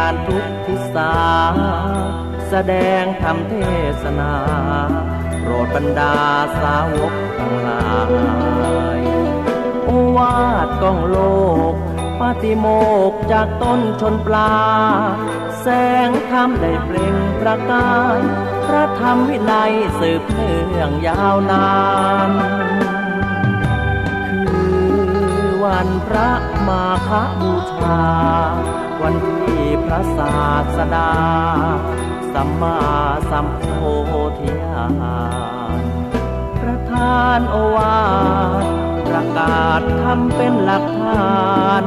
านทุกทิศาแสดงธรรมเทศนาโปรดบรรดาสาวกทั้งหลายโอวาทก้องโลกปาติโมกข์จากต้นชนปลาแสงธรรมได้เปล่งประกายพระธรรมวินัยสืบเนื่องยาวนานคือวันพระมาฆบูชาวันที่พระศาสดาสัมมาสัมโพธิญาณประทานโอวาทประกาศทำเป็นหลักฐาน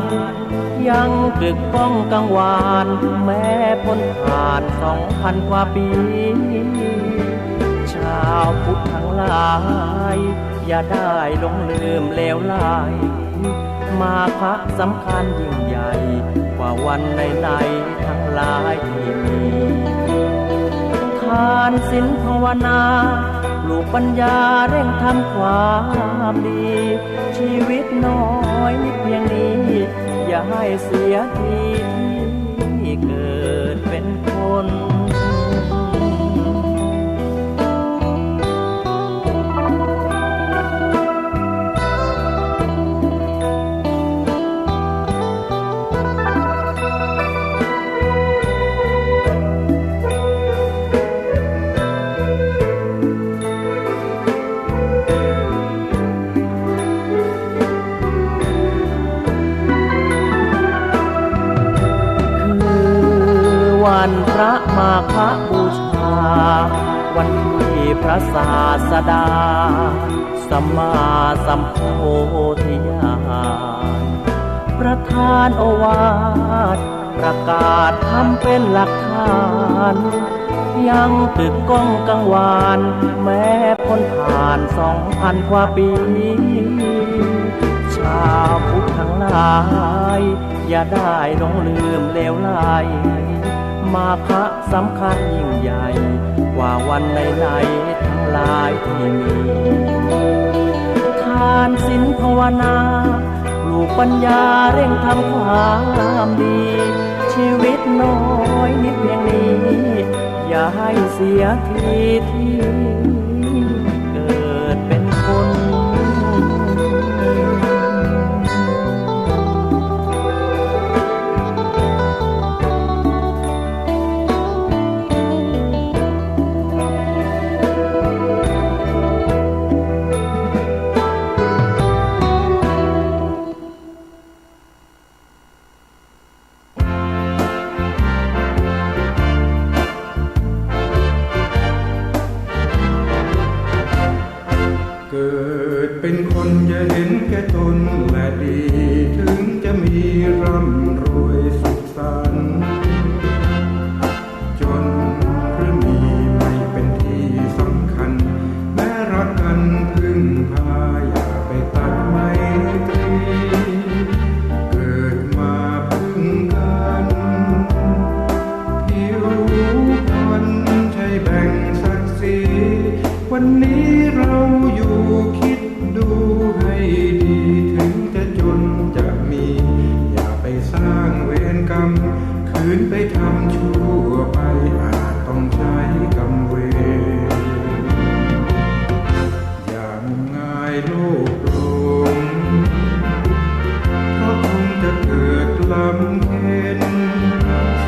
ยังกึกก้องกังวานแม้พ้นผ่าน2,000 กว่าปีชาวพุทธทั้งหลายอย่าได้หลงลืมเลวไหลมาฆะสำคัญยิ่งใหญ่กว่าวันไหนๆทั้งหลายที่มีทานศีลภาวนาปลูกปัญญาเร่งทำความดีชีวิตน้อยนิดเพียงนี้อย่าให้เสียทีที่เกิดเป็นคนวันพระมาฆบูชาวันที่พระศาสดาสัมมาสัมโพธิญาณประทานโอวาทประกาศทำเป็นหลักฐานยังกึกก้องกังวานแม้พ้นผ่าน2,000 กว่าปีชาวพุทธทั้งหลายอย่าได้หลงลืมเลวไหลมาฆะสำคัญยิ่งใหญ่กว่าวันไหนๆทั้งหลายที่มีทานศีลภาวนาปลูกปัญญาเร่งทำความดีชีวิตน้อยนิดเพียงนี้อย่าให้เสียทีที่เกิดเป็นคนเป็นคนจะเห็นแก่ตนและดีถึงจะมีร่ำรวยสุขสันต์จนหรือมีไม่เป็นที่สำคัญแม้รักกันพึ่งพาอย่าไปตัดไมตรีเกิดมาพึ่งกันผิวพรรณใช่แบ่งศักดิ์ศรีวันนี้เราอยู่คิดดูให้ดีถึงจะจนจะมีอย่าไปสร้างเวรกรรมคืนไปทำชั่วไปอาจต้องใช้กรรมเวรอย่างง่ายโลภหลงเพราะคงจะเกิดลำเค็ญ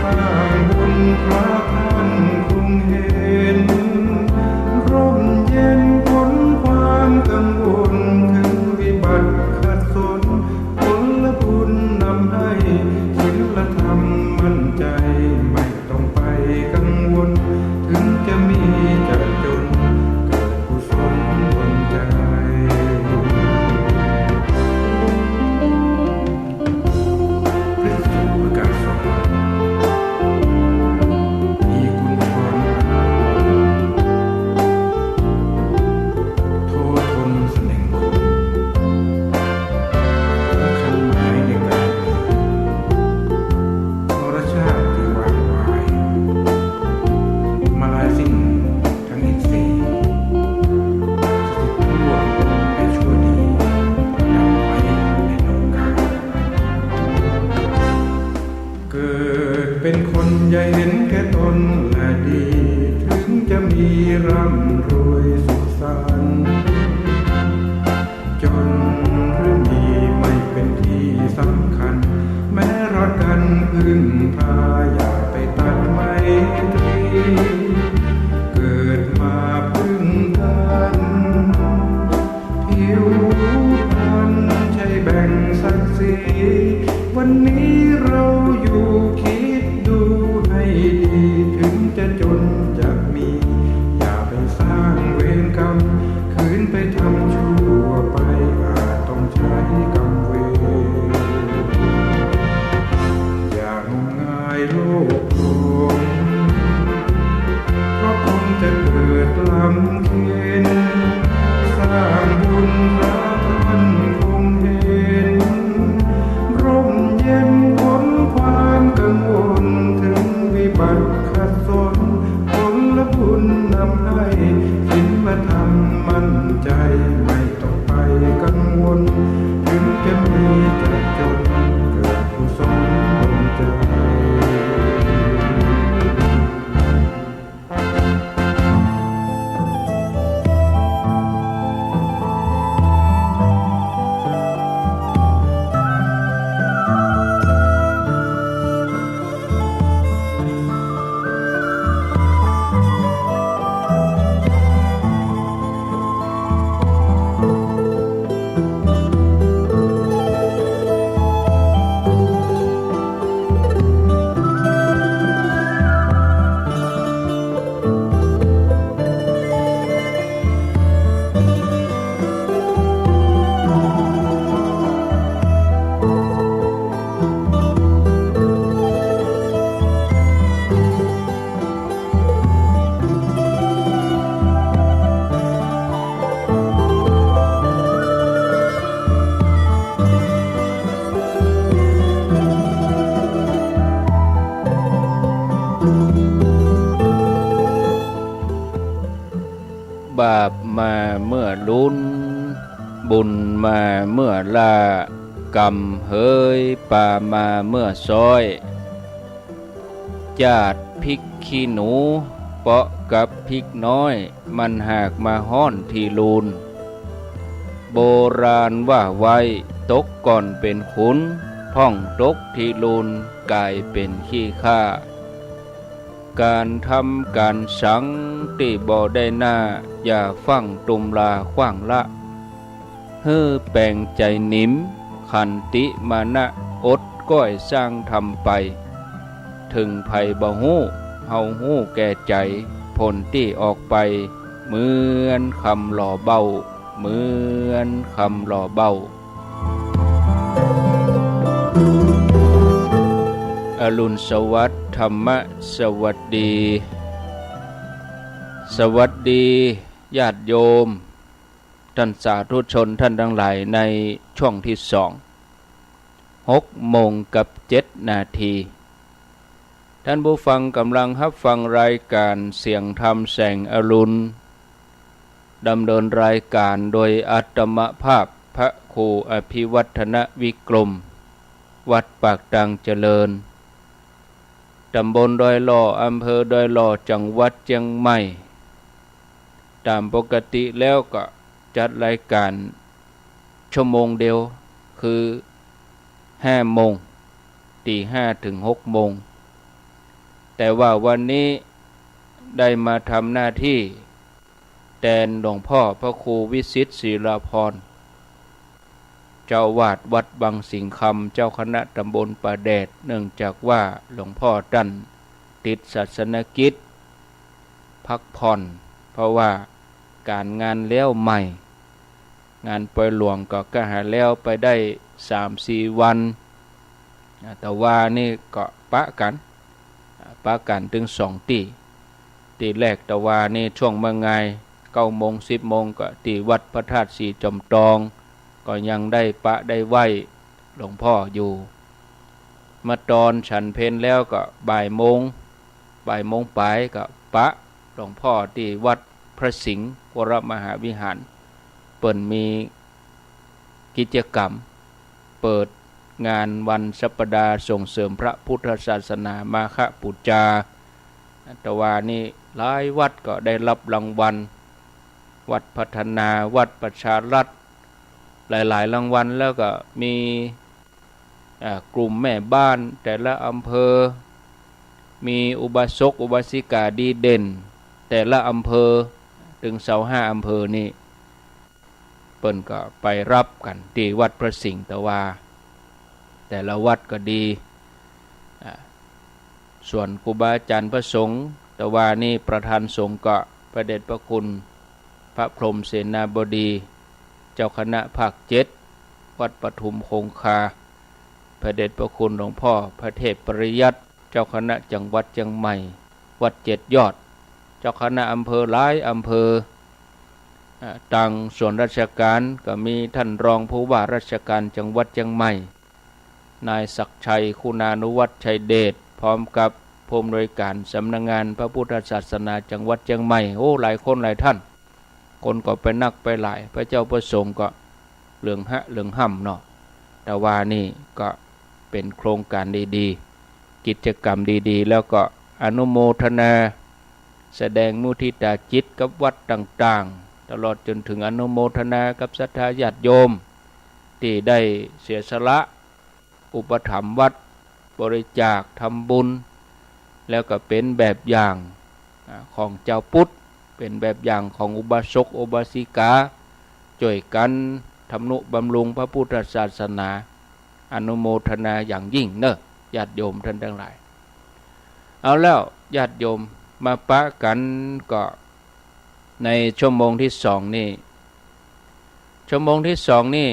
สร้างบุญพระท่านคงเห็นร่มเย็นพ้นความกังวลถึงวิบัติขัดสนผลบุญนำให้ศีลธรรมมั่นใจ คนอย่าเห็นแก่ตนและดี ถึงจะมีร่ำรวยสุขสันต์จนหรือมีไม่เป็นที่สำคัญ แม้รักกันพึ่งพาอย่าไปตัดไมตรีเกิดมาพึ่งกันผิวพรรณใช่แบ่งศักดิ์ศรีวันนี้เราอยู่คิดดูให้ดีถึงจะจนจะมีอย่าไปสร้างเวรกรรมคืนไปทำชั่วไปอาจต้องใช้กรรมเวรอย่างมงายโลกโกงเพราะคงจะเกิดลำเค็ญสร้างบุญรักมันคงเห็นร่มเย็นพ้นความกังวลถึงวิบัติขัดสนผลบุญนำให้ศีลธรรมมั่นใจไม่ต้องไปกังวลถึงจะมีจะจนเกิดกุศลดลใจบาปมาเมื่อลุ้นบุญมาเมื่อลากรรมเฮยป่ามาเมื่อซอยจาดพริกขี้หนูเปาะกับพริกน้อยมันหากมาห้อนทีลูนโบราณว่าไว้ตกก่อนเป็นขุนพ่องตกทีลูนกลายเป็นขี้ข้าการทำการสังที่บ่ได้หน้าอย่าฟังตุมลาขว้างละเฮือแปลงใจนิ่มขันติมานะอดก้อยสร้างทำไปถึงภัยบ่ฮู้เฮาฮู้แก่ใจผลที่ออกไปเหมือนคำหล่อเบาเหมือนคำหล่อเบาอรุณสวัสดิ์ธรรมสวัสดีสวัสดีญาติโยมท่านสาธุชนท่านทั้งหลายในช่วงที่6:07 นาทีท่านผู้ฟังกำลังรับฟังรายการเสียงธรรมแสงอรุณดำเนินรายการโดยอาตมภาพพระครูอภิวัฒนวิกรมวัดปากดังเจริญตำบลดอยหล่ออำเภอดอยหล่อจังหวัดเชียงใหม่ตามปกติแล้วก็จัดรายการชั่วโมงเดียวคือ5 โมงตี 5 ถึง 6 โมงแต่ว่าวันนี้ได้มาทำหน้าที่แทนหลวงพ่อพระครูวิสิตศิลาภรณ์เจ้าวาดวัดบางสิงคำเจ้าคณะตำบลป่าแดดเนื่องจากว่าหลวงพ่อท่านติดศาสนกิจพักผ่อนเพราะว่าการงานแล้วใหม่งานปล่อยหลวงก็หาแล้วไปได้ 3-4 วันแต่ว่านี่ก็ปะกันถึง2 ตีแรกแต่ว่านี่ช่วงเมื่อไง9 โมง 10 โมงก็ที่วัดพระธาตุสีจอมทองก็ยังได้ปะได้ไหวหลวงพ่ออยู่มาตอนฉันเพลแล้วก็บ่ายโมงปลายก็ปะหลวงพ่อที่วัดพระสิงห์วรมหาวิหารเปิดมีกิจกรรมเปิด งานวันสัปดาห์ส่งเสริมพระพุทธศาสนามาฆบูชาแต่ว่านี่หลายวัดก็ได้รับรางวัลวัดพัฒนาวัดประชารัฐหลายๆรางวัลแล้วก็มีกลุ่มแม่บ้านแต่ละอำเภอมีอุบาสกอุบาสิกาดีเด่นแต่ละอำเภอถึง25อำเภอนี่เปิ้นก็ไปรับกันที่วัดพระสิงห์ตะวาแต่ละวัดก็ดีส่วนครูบาอาจารย์พระสงฆ์ตะวานี่ประธานสงฆ์ก็พระเดชพระคุณพระพรหมเสนาบดีเจ้าคณะภาค7วัดปทุมคงคาพระเดชพระคุณหลวงพ่อพระเทพปริยัติเจ้าคณะจังหวัดเชียงใหม่วัด7 ยอดเจ้าคณะอำเภอหลายอำเภอต่างส่วนราชการก็มีท่านรองผู้ว่าราชการจังหวัดเชียงใหม่นายศักดิ์ชัยคุณานุวัฒน์ชัยเดชพร้อมกับผู้อำนวยการสำนักงานพระพุทธศาสนาจังหวัดเชียงใหม่โอ้หลายคนหลายท่านคนก็ไปนักไปหลายพระเจ้าประสงค์ก็เหลืองห่ำเนาะแต่ว่านี่ก็เป็นโครงการดีๆกิจกรรมดีๆแล้วก็อนุโมทนาแสดงมุทิตาจิตกับวัดต่างๆตลอดจนถึงอนุโมทนากับศรัทธาญาติโยมที่ได้เสียสละอุปถัมภ์วัดบริจาคทำบุญแล้วก็เป็นแบบอย่างของเจ้าพุทธเป็นแบบอย่างของอุบาสกอุบาสิกาช่วยกันทำนุบำรุงพระพุทธศาสนาอนุโมทนาอย่างยิ่งเนอะญาติโยมท่านทั้งหลายเอาแล้วญาติโยมมาปะกันก็ในชั่วโมงที่2นี่ชั่วโมงที่2นี่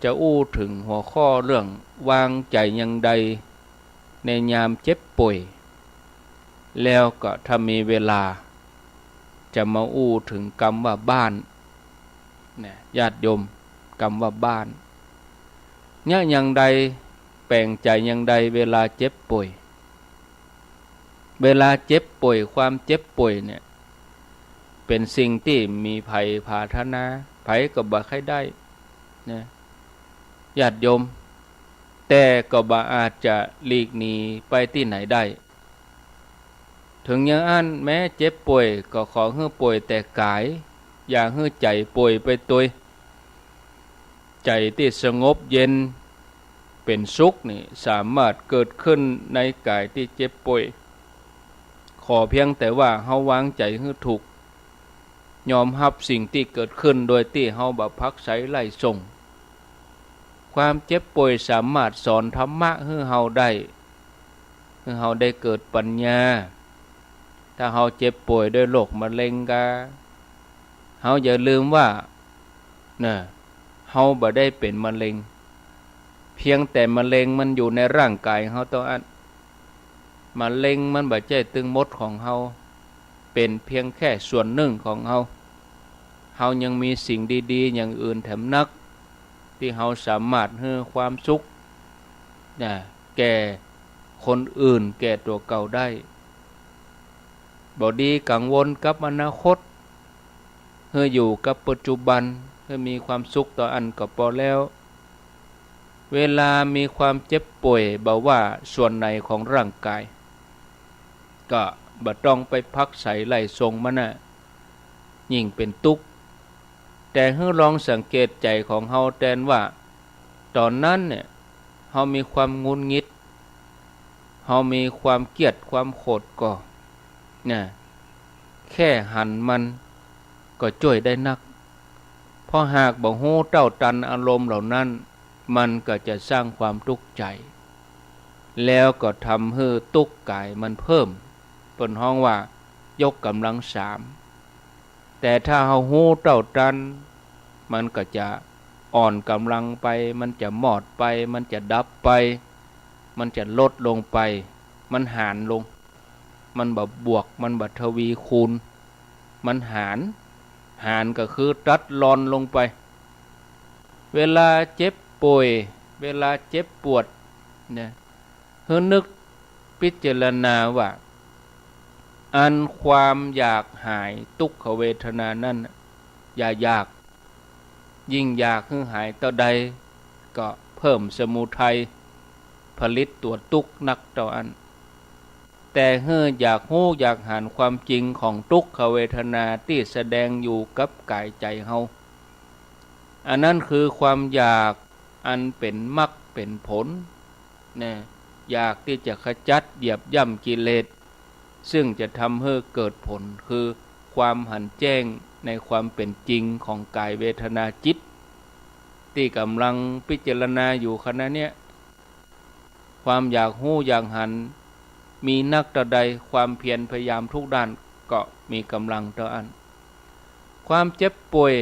จะอู้ถึงหัวข้อเรื่องวางใจอย่างใดในยามเจ็บป่วยแล้วก็ถ้ามีเวลาจะมาอู้ถึงคำว่าบ้านเนี่ยญาติโยมคำว่าบ้านเนี่ยอย่างใดแปลงใจอย่างใดเวลาเจ็บป่วยเวลาเจ็บป่วยความเจ็บป่วยเนี่ยเป็นสิ่งที่มีภัยพาธนาภัยก็บ่ใครได้นะญาติโยมแต่ก็บ่อาจจะหลีกหนีไปที่ไหนได้ถึงอย่างนั้นแม้เจ็บป่วยก็ขอให้ป่วยแต่กายอย่าให้ใจป่วยไปตัวใจที่สงบเย็นเป็นสุขนี่สามารถเกิดขึ้นในกายที่เจ็บป่วยขอเพียงแต่ว่าเฮาวางใจให้ถูกยอมรับสิ่งที่เกิดขึ้นโดยที่เฮาบ่พักไสไล่ส่งความเจ็บป่วยสามารถสอนธรรมะให้เฮาได้เกิดปัญญาถ้าเฮาเจ็บป่วยด้วยโรคมะเร็งกะเฮาอย่าลืมว่าเฮาบ่ได้เป็นมะเร็งเพียงแต่มะเร็งมันอยู่ในร่างกายเฮาตัวอันมะเร็งมันบ่ใช่ตึงมดของเฮาเป็นเพียงแค่ส่วนหนึ่งของเฮายังมีสิ่งดีๆอย่างอื่นแถมนักที่เฮาสามารถให้ความสุขแก่คนอื่นแก่ตัวเก่าได้บ่ดีกังวลกับอนาคตให้อยู่กับปัจจุบันให้มีความสุขต่ออันก็พอแล้วเวลามีความเจ็บป่วยบ่ว่าส่วนไหนของร่างกายก็บ่ต้องไปพักใส่ไล่ทรงมันยิ่งเป็นทุกข์แต่ให้ลองสังเกตใจของเฮาแทนว่าตอนนั้นเนี่ยเฮามีความงุนงิดเฮามีความเกลียดความโกรธก็แค่หันมันก็ช่วยได้นักเพราะหากบ่ฮู้เต้าตันอารมณ์เหล่านั้นมันก็จะสร้างความทุกข์ใจแล้วก็ทำให้ทุกข์กายมันเพิ่มเปิ้นฮ้องว่ายกกำลัง3แต่ถ้าเฮาฮู้เต้าตันมันก็จะอ่อนกำลังไปมันจะหมอดไปมันจะดับไปมันจะลดลงไปมันหารลงมันบ่บวกมันบ่ทวีคูณมันหารก็คือตัดรอนลงไปเวลาเจ็บป่วยเวลาเจ็บปวดเนี่ยให้นึกพิจารณาว่าอันความอยากหายทุกขเวทนานั้นอย่าอยากยิ่งอยากให้หายต่อใดก็เ พิ่มสมุทัยผลิตตัวทุกข์นักต่ออันแต่อยากรู้อยากหาความจริงของทุกขเวทนาที่แสดงอยู่กับกายใจเฮาอันนั้นคือความอยากอันเป็นมรรคเป็นผลนะอยากที่จะขจัดเหยียบย่ำกิเลสซึ่งจะทำให้เกิดผลคือความหันแจ้งในความเป็นจริงของกายเวทนาจิตที่กำลังพิจารณาอยู่ขณะเนี้ยความอยากรู้อยากหันมีนักต่อใดความเพียรพยายามทุกด้านก็มีกำลังต่ออันความเจ็บป่วย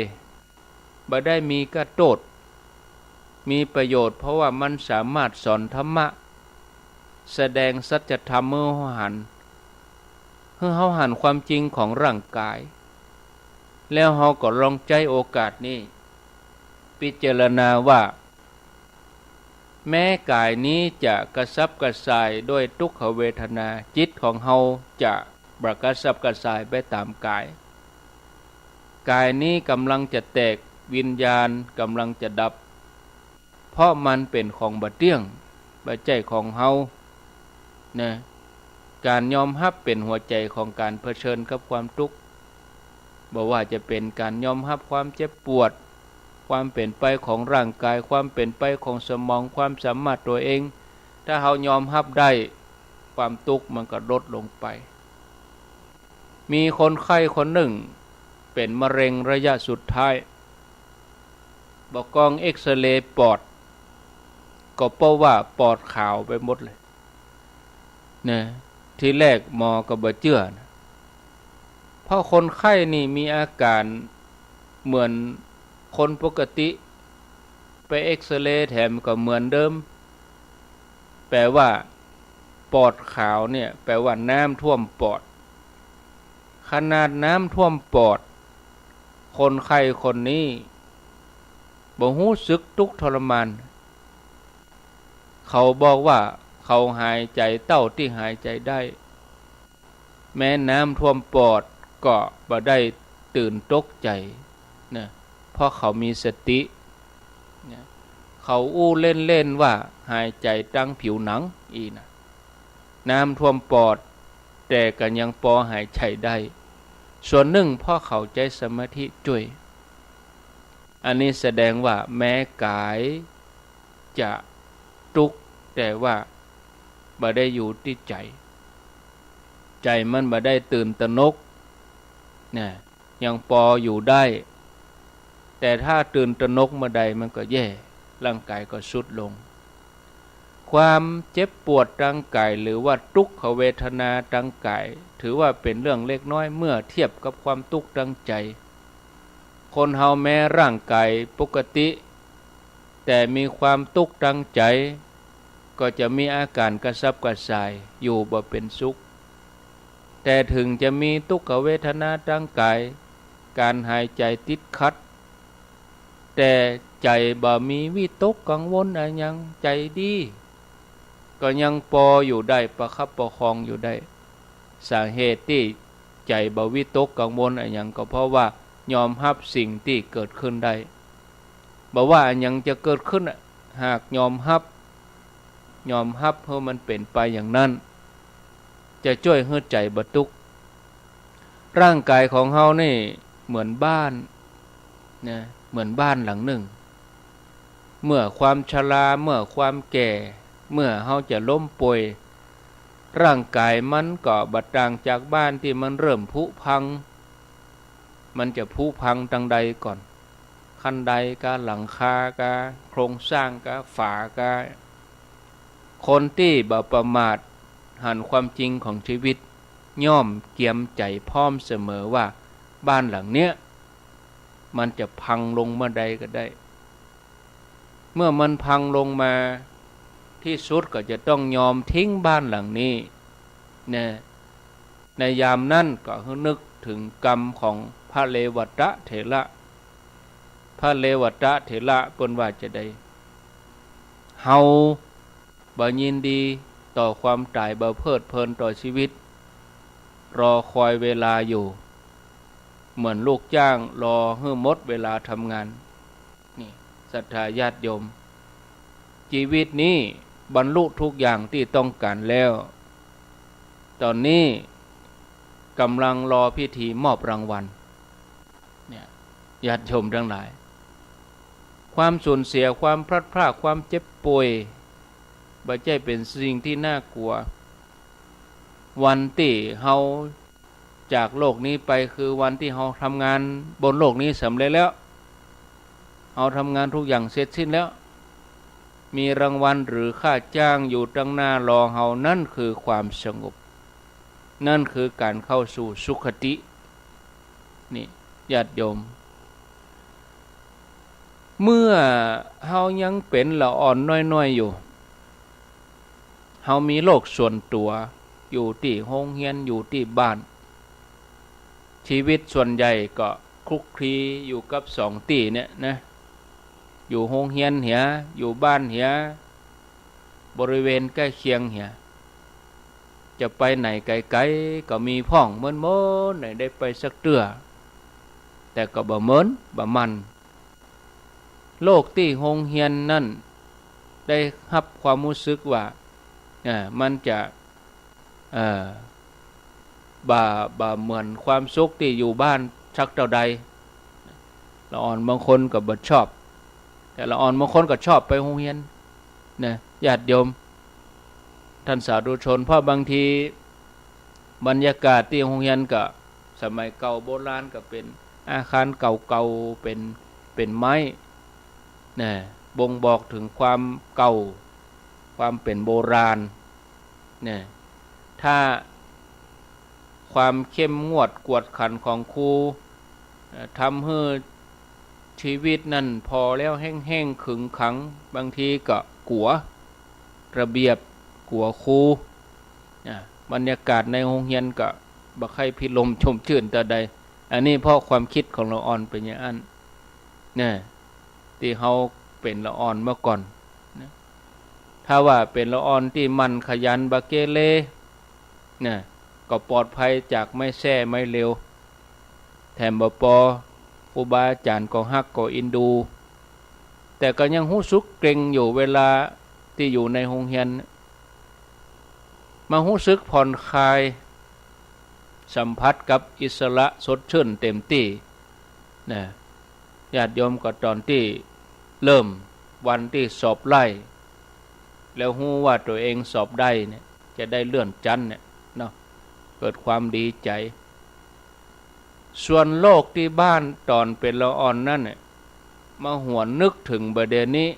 บ่ได้มีกระโดดมีประโยชน์เพราะว่ามันสามารถสอนธรรมะแสดงสัจธรรมเมื่อเฮาหันความจริงของร่างกายแล้วเฮาก็ลองใจโอกาสนี้พิจารณาว่าแม้กายนี้จะกระซับกระส่ายด้วยทุกขเวทนาจิตของเฮาจะกระซับกระส่ายไปตามกายนี้กำลังจะแตกวิญญาณกำลังจะดับเพราะมันเป็นของบ่เที่ยงบ่ใจของเฮานะการยอมรับเป็นหัวใจของการเผชิญกับความทุกข์บ่ว่าจะเป็นการยอมรับความเจ็บปวดความเป็นไปของร่างกายความเป็นไปของสมองความสามารถตัวเองถ้าเฮายอมรับได้ความทุกข์มันก็ลดลงไปมีคนไข้คนหนึ่งเป็นมะเร็งระยะสุดท้ายบอกกล้องเอ็กซเรย์ปอดก็เพราะว่าปอดขาวไปหมดเลยนะทีแรกหมอก็บ่เชื่อนะเพราะคนไข้นี่มีอาการเหมือนคนปกติไปเอ็กซเรย์แถมก็เหมือนเดิมแปลว่าปอดขาวเนี่ยแปลว่าน้ำท่วมปอดขนาดน้ำท่วมปอดคนไข้คนนี้บ่รู้สึกทุกข์ทรมานเขาบอกว่าเขาหายใจเต้าที่หายใจได้แม้น้ำท่วมปอดก็บ่ได้ตื่นตกใจนะเพราะเขามีสตินะเขาอู้เล่นๆว่าหายใจตั้งผิวหนังอีนะน้ำท่วมปอดแต่ก็ยังพอหายใจได้ส่วนหนึ่งเพราะเขาใจสมาธิช่วยอันนี้แสดงว่าแม้กายจะทุกข์แต่ว่าบ่ได้อยู่ที่ใจมันบ่ได้ตื่นตระหนกนะยังพออยู่ได้แต่ถ้าตื่นตระหนกเมื่อใดมันก็แย่ร่างกายก็ทรุดลงความเจ็บปวดทางกายหรือว่าทุกขเวทนาทางกายถือว่าเป็นเรื่องเล็กน้อยเมื่อเทียบกับความทุกข์ทางใจคนเฮาแม้ร่างกายปกติแต่มีความทุกข์ทางใจก็จะมีอาการกระสับกระส่ายอยู่บ่เป็นสุขแต่ถึงจะมีทุกขเวทนาทางกายการหายใจติดขัดแต่ใจบ่มีวิตกกังวลอะไรยังใจดีก็ยังพออยู่ได้ประคับประคองอยู่ได้สาเหตุที่ใจบ่วิตกกังวลอะไรยังก็เพราะว่ายอมรับสิ่งที่เกิดขึ้นได้บ่ว่าอันยังจะเกิดขึ้นหากยอมรับเพราะมันเป็นไปอย่างนั้นจะช่วยให้ใจบ่ทุกข์ร่างกายของเฮานี่เหมือนบ้านนะเหมือนบ้านหลังหนึ่งเมื่อความชราเมื่อความแก่เมื่อเฮาจะล้มป่วยร่างกายมันก็บ่ต่างจากบ้านที่มันเริ่มผุพังมันจะผุพังทางใดก่อนขั้นใดกะหลังคากะโครงสร้างกะฝากะคนที่บ่ประมาทหันความจริงของชีวิตย่อมเกียมใจพร้อมเสมอว่าบ้านหลังเนี้ยมันจะพังลงเมื่อใดก็ได้เมื่อมันพังลงมาที่สุดก็จะต้องยอมทิ้งบ้านหลังนี้นะในยามนั้นก็นึกถึงกรรมของพระเลวัตเถระเปิ้นว่าจะได้เฮาบ่ยินดีต่อความตายบ่เพลิดเพลินต่อชีวิตรอคอยเวลาอยู่เหมือนลูกจ้างรอให้หมดเวลาทำงานนี่ศรัทธาญาติโยม ชีวิตนี้บรรลุทุกอย่างที่ต้องการแล้ว ตอนนี้กำลังรอพิธีมอบรางวัลเนี่ยญาติโยมทั้งหลายความสูญเสียความพลัดพรากความเจ็บป่วยบ่ใช่เป็นสิ่งที่น่ากลัววันที่เฮาจากโลกนี้ไปคือวันที่เฮาทำงานบนโลกนี้สำเร็จแล้วเฮาทำงานทุกอย่างเสร็จสิ้นแล้วมีรางวัลหรือค่าจ้างอยู่ตรงหน้ารอเฮานั่นคือความสงบนั่นคือการเข้าสู่สุขตินี่ญาติโยมเมื่อเฮายังเป็นละอ่อนน้อยๆอยู่เฮามีโลกส่วนตัวอยู่ที่โรงเรียนอยู่ที่บ้านชีวิตส่วนใหญ่ก็คลุกคลีอยู่กับสองที่เนี่ยนะอยู่โรงเรียนเหียอยู่บ้านเหียบริเวณใกล้เคียงเหียจะไปไหนไกลๆก็มีพ่องเมินๆไหนได้ไปสักเตื้อแต่ก็บ่เหมินบ่มันโลกที่โรงเรียนนั่นได้รับความรู้สึกว่ามันจะบ่เหมือนความสุขที่อยู่บ้านชักเท่าใดละอ่อนบางคนก็บ่ชอบแต่ละอ่อนบางคนก็ชอบไปโรงเรียนนะญาติโยมท่านสาธุชนเพราะบางทีบรรยากาศที่โรงเรียนก็สมัยเก่าโบราณก็เป็นอาคารเก่าๆเป็นไม้นะบ่งบอกถึงความเก่าความเป็นโบราณนะถ้าความเข้มงวดกวดขันของครูทำให้ชีวิตนั่นพอแล้วแห้งๆขึงขังบางทีก็กลัวระเบียบกลัวครูบรรยากาศในโรงเรียนก็บ่ค่อยพิลมชมชื่นแต่ใดอันนี้เพราะความคิดของละอ่อนเป็นอย่างนั้นเนี่ยที่เฮาเป็นละอ่อนเมื่อก่อนนะถ้าว่าเป็นละอ่อนที่มันขยันบ่เกเรเนี่ยก็ปลอดภัยจากไม่แซ่ไม่เร็วแถมบ่ปอครูบาอาจารย์ก็ฮักก็อินดูแต่ก็ยังรู้สึกเกรงอยู่เวลาที่อยู่ในโรงเรียนมารู้สึกผ่อนคลายสัมผัสกับอิสระสดชื่นเต็มที่นะญาติโยมก็ตอนที่เริ่มวันที่สอบไล่แล้วรู้ว่าตัวเองสอบได้เนี่ยจะได้เลื่อนชั้นเนี่ยเนาะเกิดความดีใจส่วนโลกที่บ้านตอนเป็นละอ่อนนั่นเนี่ยมาหวนนึกถึงประเด็นนี้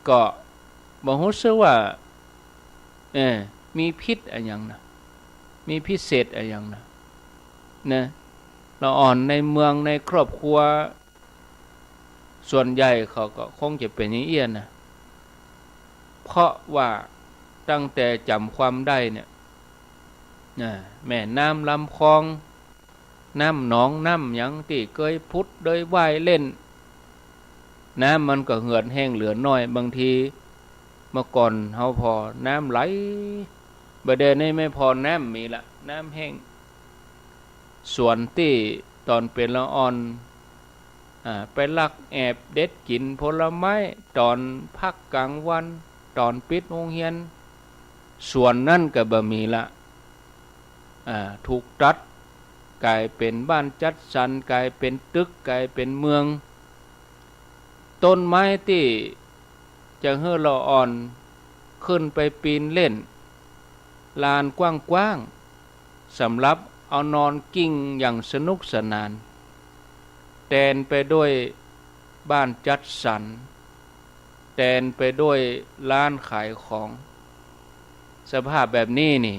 ก็บ่รู้สึกว่ามีพิษอะไรอย่างนะมีพิเศษอะไรอย่างนะละอ่อนในเมืองในครอบครัวส่วนใหญ่เขาก็คงจะเป็นอย่างเอี้ยนนะเพราะว่าตั้งแต่จำความได้เนี่ยแม่น้ำลำคลองน้ำหนองน้ำหยังที่เคยพุดโดยว่ายเล่นน้ำมันก็เหือดแห้งเหลือน้อยบางทีเมื่อก่อนเฮาพอน้ำไหลบัดเดี๋ยวนี้ไม่พอน้ำมีละน้ำแห้งส่วนที่ตอนเป็นละอ่อนไปลักแอบเด็ดกินผลไม้ตอนพักกลางวันตอนปิดโรงเรียนส่วนนั่นก็บ่มีละถูกตัดกลายเป็นบ้านจัดสรรกลายเป็นตึกกลายเป็นเมืองต้นไม้ที่จะให้ละอ่อนขึ้นไปปีนเล่นลานกว้างๆสำหรับเอานอนกิ้งอย่างสนุกสนานแทนไปด้วยบ้านจัดสรรแทนไปด้วยร้านขายของสภาพแบบนี้นี่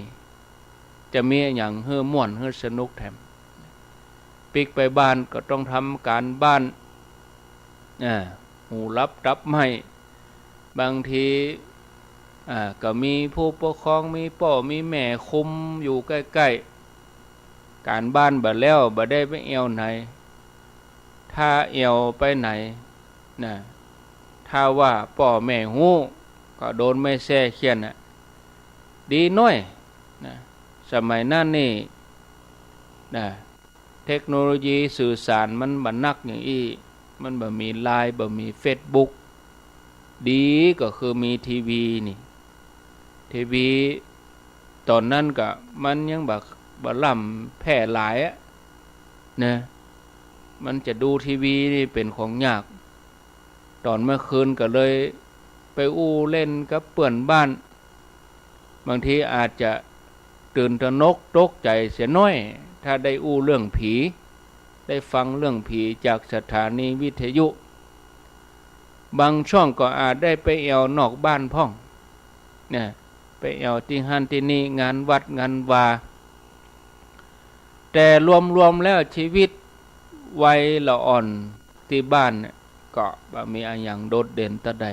จะมีอย่างเฮือม่วนเฮือสนุกแถมปิกไปบ้านก็ต้องทำการบ้านหูรับไม่บางทีก็มีผู้ปกครองมีพ่อมีแม่คุมอยู่ใกล้ๆการบ้านบ่แล้วบ่ได้ไปเอวไหนถ้าเอวไปไหนนะถ้าว่าพ่อแม่ฮู้ก็โดนไม่แซ่เขียนดีน้อยนะสมัยนั้นนี่นะเทคโนโลยีสื่อสารมันบ่นักอย่างอี้มันบ่มีไลน์บ่มีเฟซบุ๊ก ดีก็คือมีทีวีนี่ทีวีตอนนั้นก็มันยังบ่ล่ำแพร่หลายอะนะมันจะดูทีวีนี่เป็นของยากตอนเมื่อคืนก็เลยไปอู้เล่นกับเพื่อนบ้านบางทีอาจจะตื่นตระหนกตกใจเสียน้อยถ้าได้อู้เรื่องผีได้ฟังเรื่องผีจากสถานีวิทยุบางช่องก็อาจได้ไปแอวนอกบ้านพ่องเนี่ยไปแอวที่ฮั่นที่นี่งานวัดงานวาแต่รวมแล้วชีวิตวัยละอ่อนที่บ้านเนี่ยก็บ่มีอะไรอย่างโดดเด่นตะใด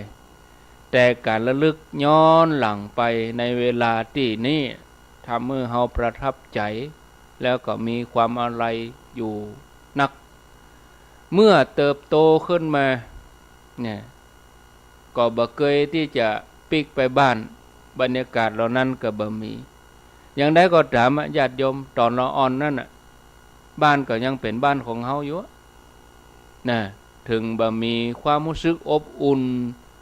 แต่การระลึกย้อนหลังไปในเวลาที่นี้ทำให้เฮาประทับใจแล้วก็มีความอะไรอยู่นักเมื่อเติบโตขึ้นมาเนี่ยก็บ่เคยที่จะปิกไปบ้านบรรยากาศเหล่านั้นก็บ่มีอย่างใดก็ตามญาติโยมตอนเราอ่อนนั่นน่ะบ้านก็ยังเป็นบ้านของเฮาอยู่นะถึงบ่มีความรู้สึกอบอุ่น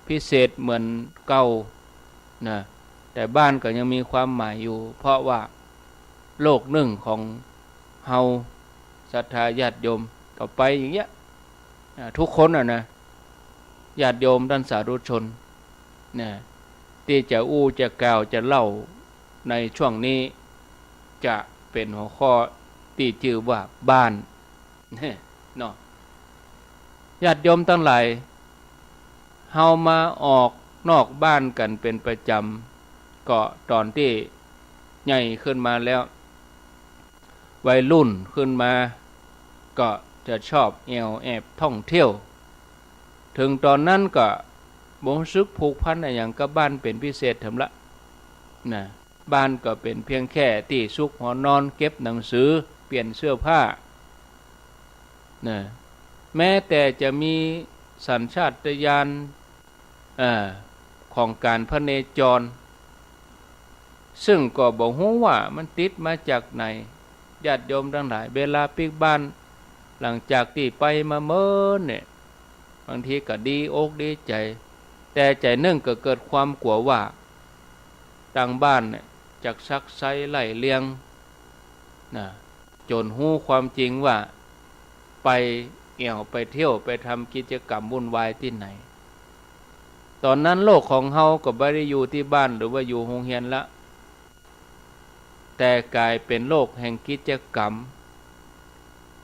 พิเศษเหมือนเก่านะแต่บ้านก็ยังมีความหมายอยู่เพราะว่าโลกหนึ่งของเฮาศรัทธาญาติโยมต่อไปอย่างเงี้ยทุกคนนะญาติโยมท่านสาธุชนนะที่จะอู้จะกล่าวจะเล่าในช่วงนี้จะเป็นหัวข้อที่ชื่อว่าบ้านเนาะญาติโยมทั้งหลายเฮามาออกนอกบ้านกันเป็นประจำก็ตอนที่ใหญ่ขึ้นมาแล้ววัยรุ่นขึ้นมาก็จะชอบแอบท่องเที่ยวถึงตอนนั้นก็บ่รู้สึกผูกพันอะไรอย่างกับบ้านเป็นพิเศษทำละนะบ้านก็เป็นเพียงแค่ที่ซุกหัวนอนเก็บหนังสือเปลี่ยนเสื้อผ้านะแม้แต่จะมีสัญชาตญาณของการพเนจรซึ่งก็บ่ฮู้ว่ามันติดมาจากไหนญาติโยมทั้งหลายเวลาปิกบ้านหลังจากที่ไปมาเมินเนี่ยบางทีก็ดีอกดีใจแต่ใจนึงก็เกิดความกลัวว่าทางบ้านเนี่ยจักซักไซไล่เลียงนะจนฮู้ความจริงว่าไปเอี่ยวไปเที่ยวไปทำกิจกรรมวุ่นวายที่ไหนตอนนั้นโลกของเฮาก็บ่ได้อยู่ที่บ้านหรือว่าอยู่โรงเรียนละแต่กลายเป็นโลกแห่งกิจกรรม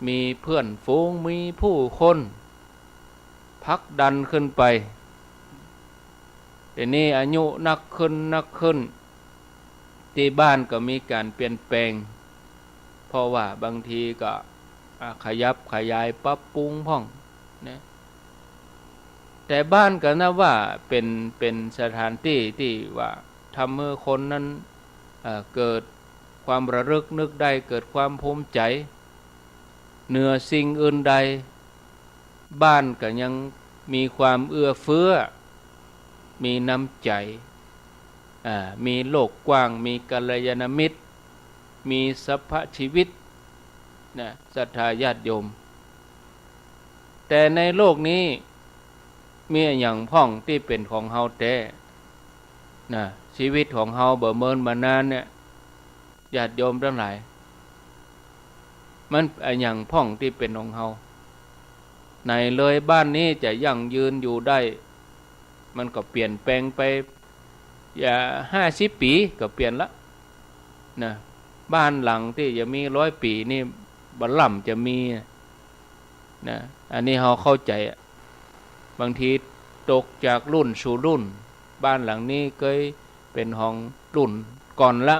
มีเพื่อนฝูงมีผู้คนพักดันขึ้นไปแต่นี่อายุนักขึ้นที่บ้านก็มีการเปลี่ยนแปลงเพราะว่าบางทีก็ขยับขยายปรับปรุงพ่องนะแต่บ้านก็นะว่าเป็นสถานที่ที่ว่าทำให้คนนั้นเกิดความระลึกนึกได้เกิดความภูมิใจเหนือสิ่งอื่นใดบ้านก็ยังมีความเอื้อเฟื้อมีน้ำใจมีโลกกว้างมีกัลยาณมิตรมีสัพพชีวิตนะศรัทธาญาติโยมแต่ในโลกนี้มีอย่างพ่องที่เป็นของเฮาแท้นะชีวิตของเฮาบ่เมินมานานเนี่ยญาติโยมทั้งหลายมันอย่างพ่องที่เป็นของเฮาในเลยบ้านนี้จะยั่งยืนอยู่ได้มันก็เปลี่ยนแปลงไป50 ปีก็เปลี่ยนละนะบ้านหลังที่จะมี100 ปีนี่บ่ล่ำจะมีนะอันนี้เฮาเข้าใจบางทีตกจากรุ่นสู่รุ่นบ้านหลังนี้เคยเป็นของรุ่นก่อนละ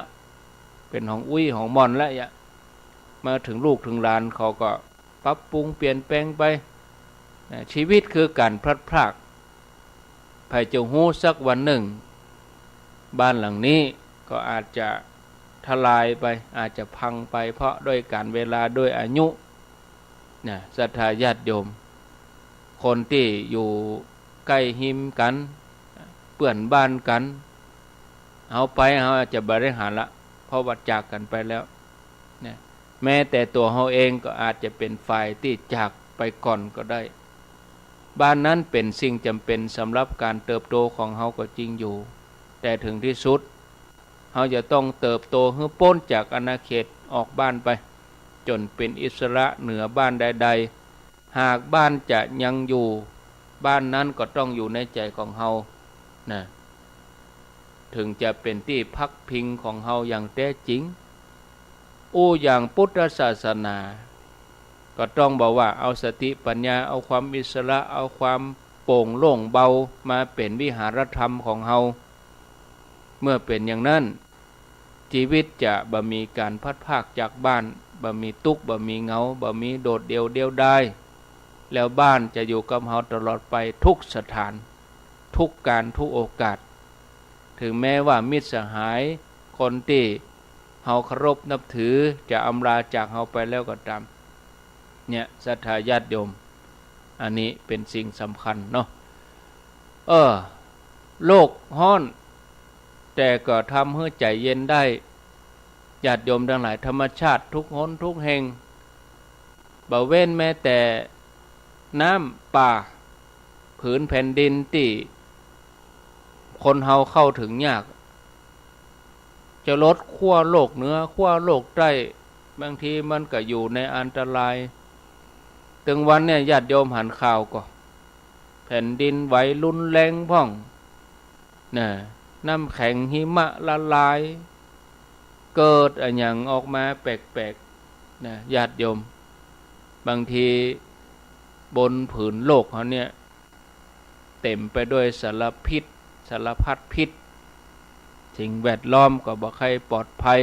เป็นของอุ้ยของมอนละมาถึงลูกถึงหลานเขาก็ปรับปรุงเปลี่ยนแปลงไปชีวิตคือการพลัดพรากใครจะฮู้สักวันหนึ่งบ้านหลังนี้ก็อาจจะทลายไปอาจจะพังไปเพราะด้วยการเวลาด้วยอายุศรัทธาญาติโยมคนที่อยู่ใกล้หิมกันเปื้อนบ้านกันเอาไปเขาอาจจะบริหารละเพราะว่าจากกันไปแล้วแม้แต่ตัวเขาเองก็อาจจะเป็นฝ่ายที่จากไปก่อนก็ได้ บ้านนั้นเป็นสิ่งจำเป็นสำหรับการเติบโตของเฮาก็จริงอยู่แต่ถึงที่สุดเฮาจะต้องเติบโตให้พ้นจากอาณาเขตออกบ้านไปจนเป็นอิสระเหนือบ้านใดๆหากบ้านจะยังอยู่บ้านนั้นก็ต้องอยู่ในใจของเฮานะถึงจะเป็นที่พักพิงของเฮาอย่างแท้จริงอย่างพุทธศาสนาก็ต้องบอกว่าเอาสติปัญญาเอาความอิสระเอาความโปร่งโล่งเบามาเป็นวิหารธรรมของเฮาเมื่อเป็นอย่างนั้นชีวิตจะบ่มีการพัดพากจากบ้านบ่มีทุกข์บ่มีเหงาบ่มีโดดเดี่ยวเดียวดายแล้วบ้านจะอยู่กับเฮาตลอดไปทุกสถานทุกการทุกโอกาสถึงแม้ว่ามิตรสหายคนที่เฮาเคารพนับถือจะอำลาจากเฮาไปแล้วก็ตามเนี่ยศรัทธาญาติโยมอันนี้เป็นสิ่งสำคัญเนาะโลกฮ้อนแต่ก็ทำให้ใจเย็นได้ญาติโยมทั้งหลายธรรมชาติทุกหนทุกแห่งบ่เว้นแม้แต่น้ำป่าผืนแผ่นดินที่คนเฮาเข้าถึงยากจะลดขั้วโลกเหนือขั้วโลกใต้บางทีมันก็อยู่ในอันตรายถึงวันเนี่ยญาติโยมหันข่าวก็แผ่นดินไหวรุนแรงพ่องน่ะน้ำแข็งหิมะละลายเกิดอะไรอย่างออกมาแปลกๆนะญาติโยมบางทีบนผืนโลกเขาเนี่ยเต็มไปด้วยสารพิษสารพัดพิษสิ่งแวดล้อมก็บ่ค่อยปลอดภัย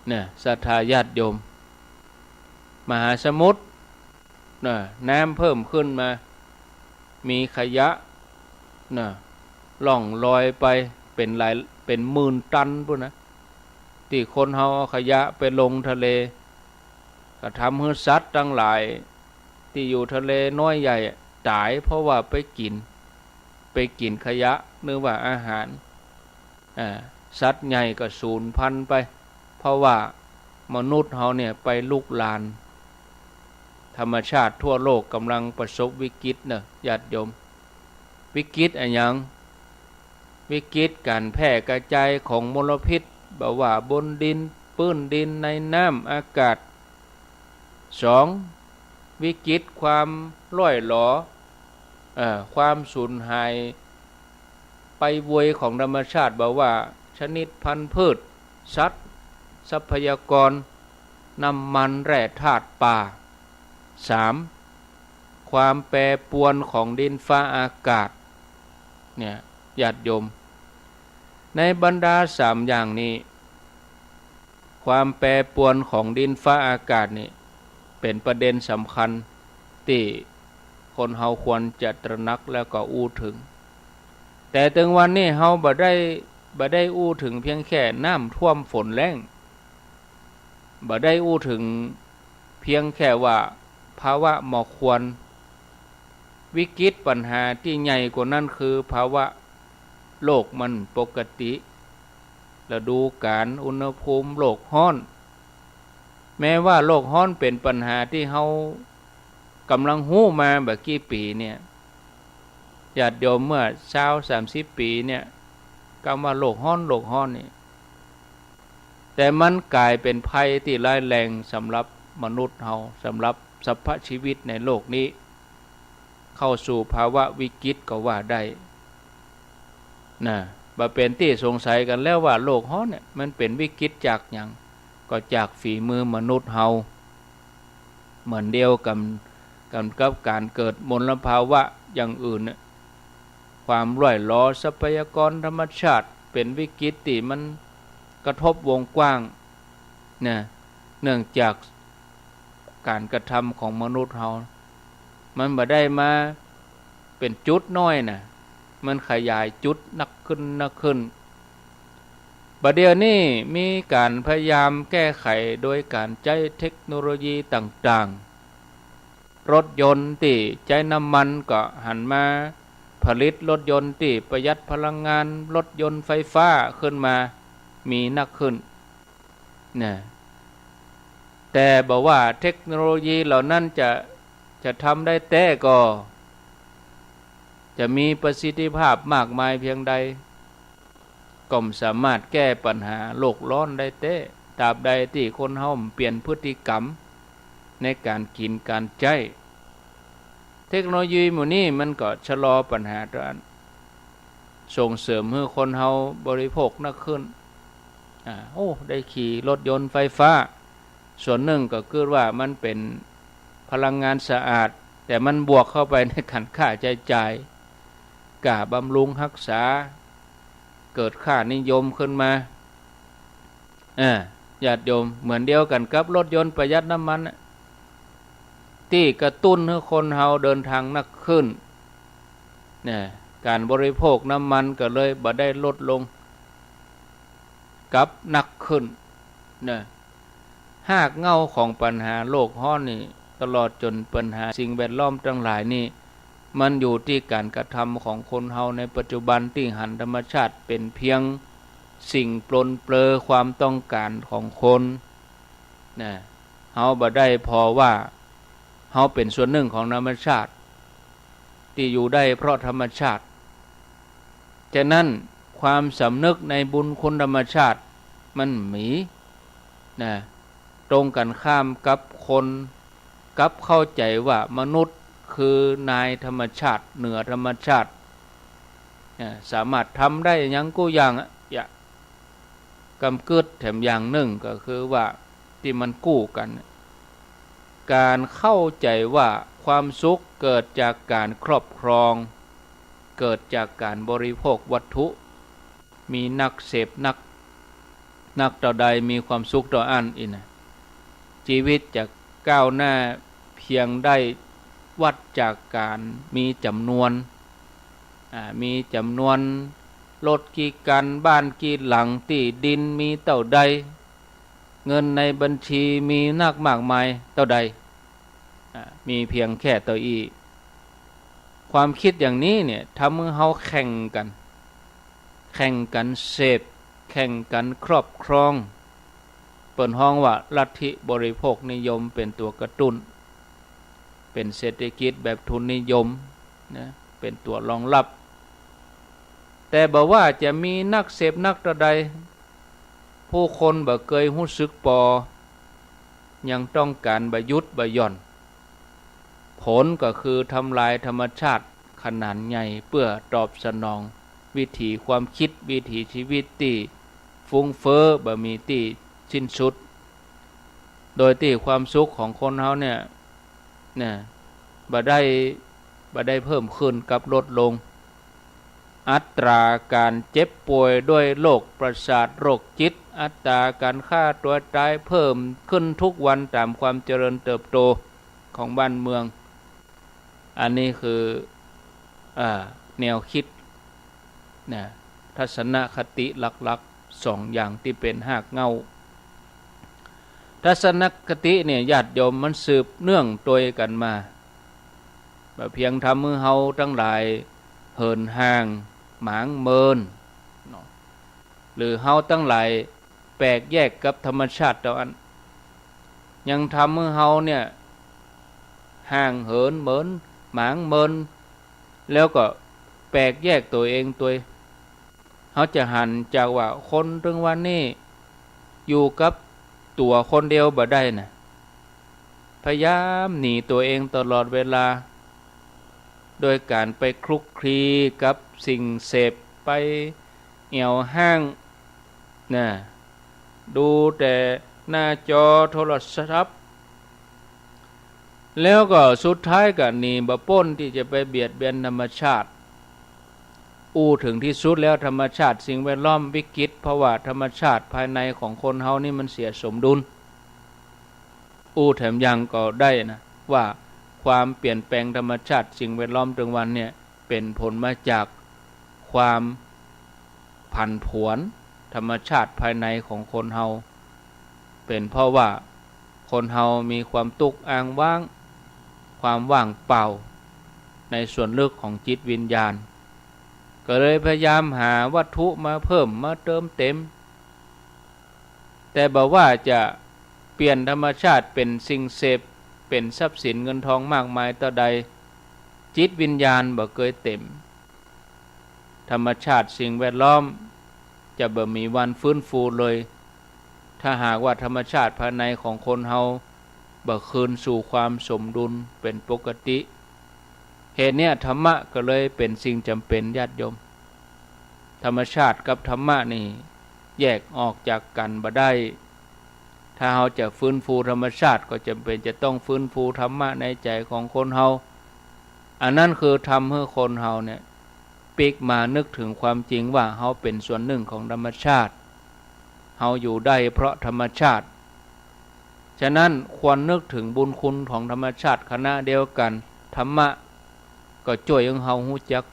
เนี่ยศรัทธาญาติโยมมหาสมุทรน้ำเพิ่มขึ้นมามีขยะล่องลอยไปเป็นหมื่นตันพุ่นนะที่คนเฮาเอาขยะไปลงทะเลก็ทำให้สัตว์ทั้งหลายที่อยู่ทะเลน้อยใหญ่ตายเพราะว่าไปกินขยะหรือว่าอาหารสัตว์ใหญ่ก็สูญพันธุ์ไปเพราะว่ามนุษย์เฮาเนี่ยไปลุกลานธรรมชาติทั่วโลกกำลังประสบวิกฤตนะญาติโยมวิกฤตอะไรอย่างวิกฤตการแพร่กระจายของมลพิษแบบว่าบนดินปื้นดินในน้ำอากาศ2วิกฤตความล่อยหลอความสูญหายไปวยของธรรมชาติแบบว่าชนิดพันธุ์พืชสัตว์ทรัพยากรน้ำมันแร่ธาตุป่า3ความแปรปรวนของดินฟ้าอากาศเนี่ยญาติโยมในบรรดา3อย่างนี้ความแปรปรวนของดินฟ้าอากาศนี่เป็นประเด็นสำคัญที่คนเฮาควรจะตระหนักแล้วก็อู้ถึงแต่ถึงวันนี้เฮาบ่ได้อู้ถึงเพียงแค่น้ำท่วมฝนแล้งบ่ได้อู้ถึงเพียงแค่ว่าภาวะหมอกควันวิกฤตปัญหาที่ใหญ่กว่านั้นคือภาวะโลกมันปกติฤดูกาลอุณหภูมิโลกร้อนแม้ว่าโลกร้อนเป็นปัญหาที่เฮากำลังฮู้มาแบบกี่ปีเนี่ยญาติโยมเมื่อ20-30 ปีเนี่ยคำว่าโลกร้อนนี่แต่มันกลายเป็นภัยที่ร้ายแรงสำหรับมนุษย์เฮาสำหรับสรรพชีวิตในโลกนี้เข้าสู่ภาวะวิกฤตก็ว่าได้บ่เป็นที่สงสัยกันแล้วว่าโลกร้อนเนี่ยมันเป็นวิกฤตจากหยังก็จากฝีมือมนุษย์เฮาเหมือนเดียวกับการเกิดมลภาวะอย่างอื่นความร่อยหรอทรัพยากรธรรมชาติเป็นวิกฤตที่มันกระทบวงกว้างเนื่องจากการกระทำของมนุษย์เฮามันบ่ได้มาเป็นจุดน้อยมันขยายจุดนักขึ้นบัดเดี๋ยวนี้มีการพยายามแก้ไขโดยการใช้เทคโนโลยีต่างๆรถยนต์ที่ใช้น้ำมันก็หันมาผลิตรถยนต์ที่ประหยัดพลังงานรถยนต์ไฟฟ้าขึ้นมามีนักขึ้นแต่บอกว่าเทคโนโลยีเหล่านั้นจะทำได้แต่ก็ จะมีประสิทธิภาพมากมายเพียงใดก็ไม่สามารถแก้ปัญหาโลกร้อนได้เต้ตราบใดที่คนเฮาเปลี่ยนพฤติกรรมในการกินการใช้เทคโนโลยีหมู่นี้มันก็ชะลอปัญหาด้านส่งเสริมให้คนเฮาบริโภคนักขึ้นได้ขี่รถยนต์ไฟฟ้าส่วนหนึ่งก็คือว่ามันเป็นพลังงานสะอาดแต่มันบวกเข้าไปในการค่าใช้จ่ายกะบำรุงรักษาเกิดค่านิยมขึ้นมาญาติโยมเหมือนเดียวกันกับรถยนต์ประหยัดน้ำมันที่กระตุ้นให้คนเฮาเดินทางนักขึ้นการบริโภคน้ำมันก็เลยบ่ได้ลดลงกับนักขึ้นหากเงาของปัญหาโลกร้อนนี่ตลอดจนปัญหาสิ่งแวดล้อมทั้งหลายนี่มันอยู่ที่การกระทำของคนเฮาในปัจจุบันที่หันธรรมชาติเป็นเพียงสิ่งปลนเปลือความต้องการของคนเฮาบ่ได้พอว่าเฮาเป็นส่วนหนึ่งของธรรมชาติที่อยู่ได้เพราะธรรมชาติฉะนั้นความสำนึกในบุญคุณธรรมชาติมันมีตรงกันข้ามกับคนกับเข้าใจว่ามนุษย์คือนายธรรมชาติเหนือธรรมชาติสามารถทำได้อย่างกู้อย่างกำกึดแถมอย่างหนึ่งก็คือว่าที่มันกู้กันการเข้าใจว่าความสุขเกิดจากการครอบครองเกิดจากการบริโภควัตถุมีนักเสพนักต่อใดมีความสุขต่ออันชีวิตจะก้าวหน้าเพียงได้วัดจากการมีจำนวนรถกี่คันบ้านกี่หลังที่ดินมีเท่าใดเงินในบัญชีมีนักมากมายเท่าใดมีเพียงแค่ตัวความคิดอย่างนี้เนี่ยทำให้เฮาแข่งกันเสพแข่งกันครอบครองเปิดห้องว่าลัทธิบริโภคนิยมเป็นตัวกระตุ้นเป็นเศรษฐกิจแบบทุนนิยมเป็นตัวรองรับแต่บอกว่าจะมีนักเสพนักต่อใดผู้คนบ่เคยรู้สึกยังต้องการบ่หยุดบ่หย่อนผลก็คือทำลายธรรมชาติขนาดใหญ่เพื่อตอบสนองวิถีความคิดวิถีชีวิตที่ฟุ้งเฟ้อบ่มีที่สิ้นสุดโดยที่ความสุขของคนเฮาเนี่ยบ่ได้เพิ่มขึ้นกับลดลงอัตราการเจ็บป่วยด้วยโรคประสาทโรคจิตอัตราการฆ่าตัวตายเพิ่มขึ้นทุกวันตามความเจริญเติบโตของบ้านเมืองอันนี้คือแนวคิดทัศนคติหลักๆ2อย่างที่เป็นหากเงาทัศนคติเนี่ยญาติโยมมันสืบเนื่องโดยกันมาเพียงทำมือเฮาทั้งหลายเหินห่างหมางเมินหรือเฮาทั้งหลายแปลกแยกกับธรรมชาติตอนยังทำมือเฮาเนี่ยห่างเหินเหมินหมางเมินแล้วก็แปลกแยกตัวเองเขาจะหันจากว่าคนถึงวันนี้อยู่กับตัวคนเดียวบ่ได้นะพยายามหนีตัวเองตลอดเวลาโดยการไปคลุกคลีกับสิ่งเสพไปเอี่ยวห้างดูแต่หน้าจอโทรศัพท์แล้วก็สุดท้ายก็หนีบ่พ้นที่จะไปเบียดเบียนธรรมชาติถึงที่สุดแล้วธรรมชาติสิ่งแวดล้อมวิกฤตเพราะว่าธรรมชาติภายในของคนเฮานี่มันเสียสมดุลแถมยังก็ได้นะว่าความเปลี่ยนแปลงธรรมชาติสิ่งแวดล้อมถึงวันเนี่ยเป็นผลมาจากความผันผวนธรรมชาติภายในของคนเฮาเป็นเพราะว่าคนเฮามีความตุกอ้างว้างความว่างเปล่าในส่วนลึกของจิตวิญญาณก็เลยพยายามหาวัตถุมาเพิ่มมาเติมเต็มแต่บอกว่าจะเปลี่ยนธรรมชาติเป็นสิ่งเสพเป็นทรัพย์สินเงินทองมากมายต่อใดจิตวิญญาณบ่เคยเต็ม ธรรมชาติสิ่งแวดล้อมจะบ่มีวันฟื้นฟูเลยถ้าหากว่าธรรมชาติภายในของคนเฮาบ่คืนสู่ความสมดุลเป็นปกติเหตุนี้ธรรมะก็เลยเป็นสิ่งจำเป็นญาติโยมธรรมชาติกับธรรมะนี่แยกออกจากกันบ่ได้ถ้าเฮาจะฟื้นฟูธรรมชาติก็จำเป็นจะต้องฟื้นฟูธรรมะในใจของคนเฮาอันนั้นคือทำให้คนเฮาเนี่ยปิกมานึกถึงความจริงว่าเฮาเป็นส่วนหนึ่งของธรรมชาติเฮาอยู่ได้เพราะธรรมชาติฉะนั้นควรนึกถึงบุญคุณของธรรมชาติขณะเดียวกันธรรมะก็ช่วยให้เฮารู้จัก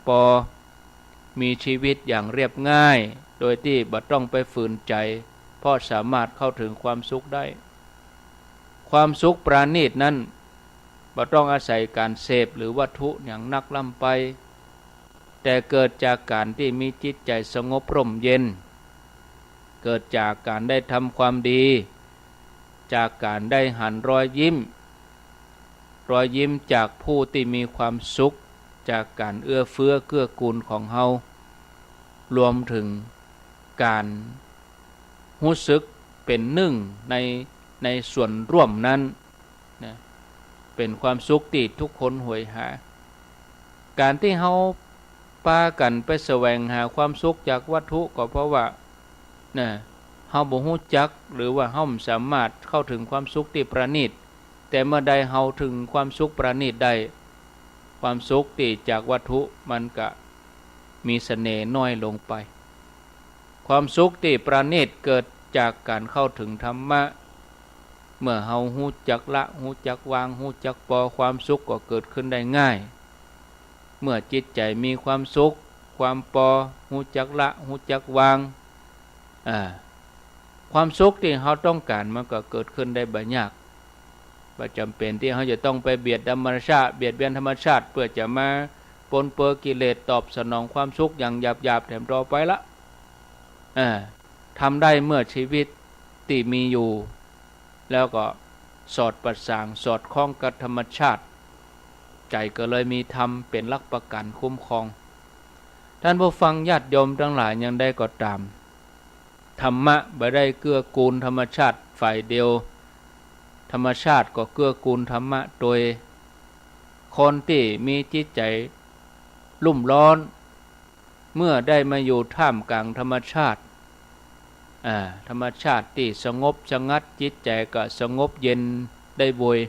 มีชีวิตอย่างเรียบง่ายโดยที่บ่ต้องไปฝืนใจเพราะสามารถเข้าถึงความสุขได้ความสุขปราณีตนั้นบ่ต้องอาศัยการเสพหรือวัตถุอย่างนักล้ำไปแต่เกิดจากการที่มีจิตใจสงบร่มเย็นเกิดจากการได้ทำความดีจากการได้หันรอยยิ้มจากผู้ที่มีความสุขจากการเอื้อเฟื้อเกื้อกูลของเฮารวมถึงการรู้สึกเป็นหนึ่งในส่วนร่วมนั้นนะเป็นความสุขที่ทุกคนหวยหาการที่เฮาพากันไปแสวงหาความสุขจากวัตถุก็เพราะว่าเฮาบ่ฮู้จักหรือว่าเฮาบ่สามารถเข้าถึงความสุขที่ประณีตแต่เมื่อใดเฮาถึงความสุขประณีตได้ความสุขที่จากวัตถุมันก็มีเสน่ห์น้อยลงไปความสุขที่ประณีตเกิดจากการเข้าถึงธรรมะเมื่อเฮาฮู้จักละฮู้จักวางฮู้จักปล่อยความสุขก็เกิดขึ้นได้ง่ายเมื่อจิตใจมีความสุขความปล่อยฮู้จักละฮู้จักวางความสุขที่เฮาต้องการมันก็เกิดขึ้นได้บ่ยากบ่จำเป็นที่เฮาจะต้องไปเบียดธรรมชาติเบียดเบียนธรรมชาติเพื่อจะมาปนเปื้อกิเลสตอบสนองความสุขอย่างหยาบๆแถมต่อไปละทำได้เมื่อชีวิตที่มีอยู่แล้วก็สอดประสานสอดคล้องกับธรรมชาติใจก็เลยมีธรรมเป็นหลักประกันคุ้มครองท่านผู้ฟังญาติโยมทั้งหลายยังได้ก็ตามธรรมะบ่ได้เกื้อกูลธรรมชาติฝ่ายเดียวธรรมชาติก็เกื้อกูลธรรมะโดยคนที่มีจิตใจรุ่มร้อนเมื่อได้มาอยู่ท่ามกลางธรรมชาติธรรมชาติที่สงบสงัดจิตใจก็สงบเย็นได้บ่อย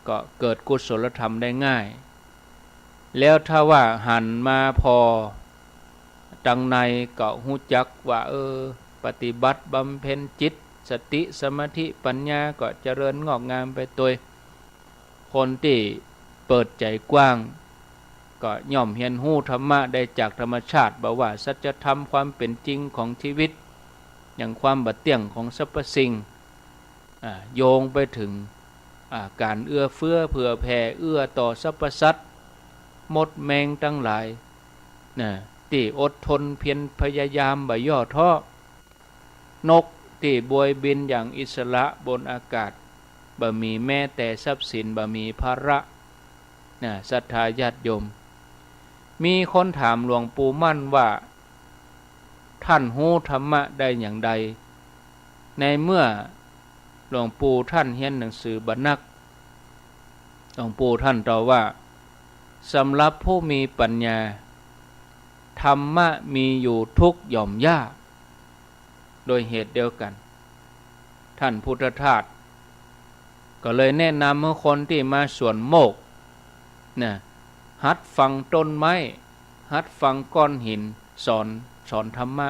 ก็เกิดกุศลธรรมได้ง่ายแล้วถ้าว่าหันมาพอดังในก็รู้จักว่าปฏิบัติบำเพ็ญจิตสติสมาธิปัญญาก็เจริญงอกงามไปตัวคนที่เปิดใจกว้างก็ย่อมเรียนรู้ธรรมะได้จากธรรมชาติบ่ว่าสัจธรรมความเป็นจริงของชีวิตอย่างความบ่เที่ยงของสรรพสิ่งโยงไปถึงการเอื้อเฟื้อเผื่อแผ่เอื้อต่อสรรพสัตว์มดแมงทั้งหลายที่อดทนเพียรพยายามบ่ย่อท้อนกที่บวยบินอย่างอิสระบนอากาศบ่มีแม้แต่ทรัพย์สินบ่มีภาระศรัทธาญาติโยมมีคนถามหลวงปู่มั่นว่าท่านรู้ธรรมะได้อย่างใดในเมื่อหลวงปู่ท่านเรียนหนังสือบรรณักหลวงปู่ท่านตอบว่าสำหรับผู้มีปัญญาธรรมะมีอยู่ทุกหย่อมหญ้าโดยเหตุเดียวกันท่านพุทธทาสก็เลยแนะนำให้คนที่มาสวนโมกหัดฟังต้นไม้หัดฟังก้อนหินสอนธรรมะ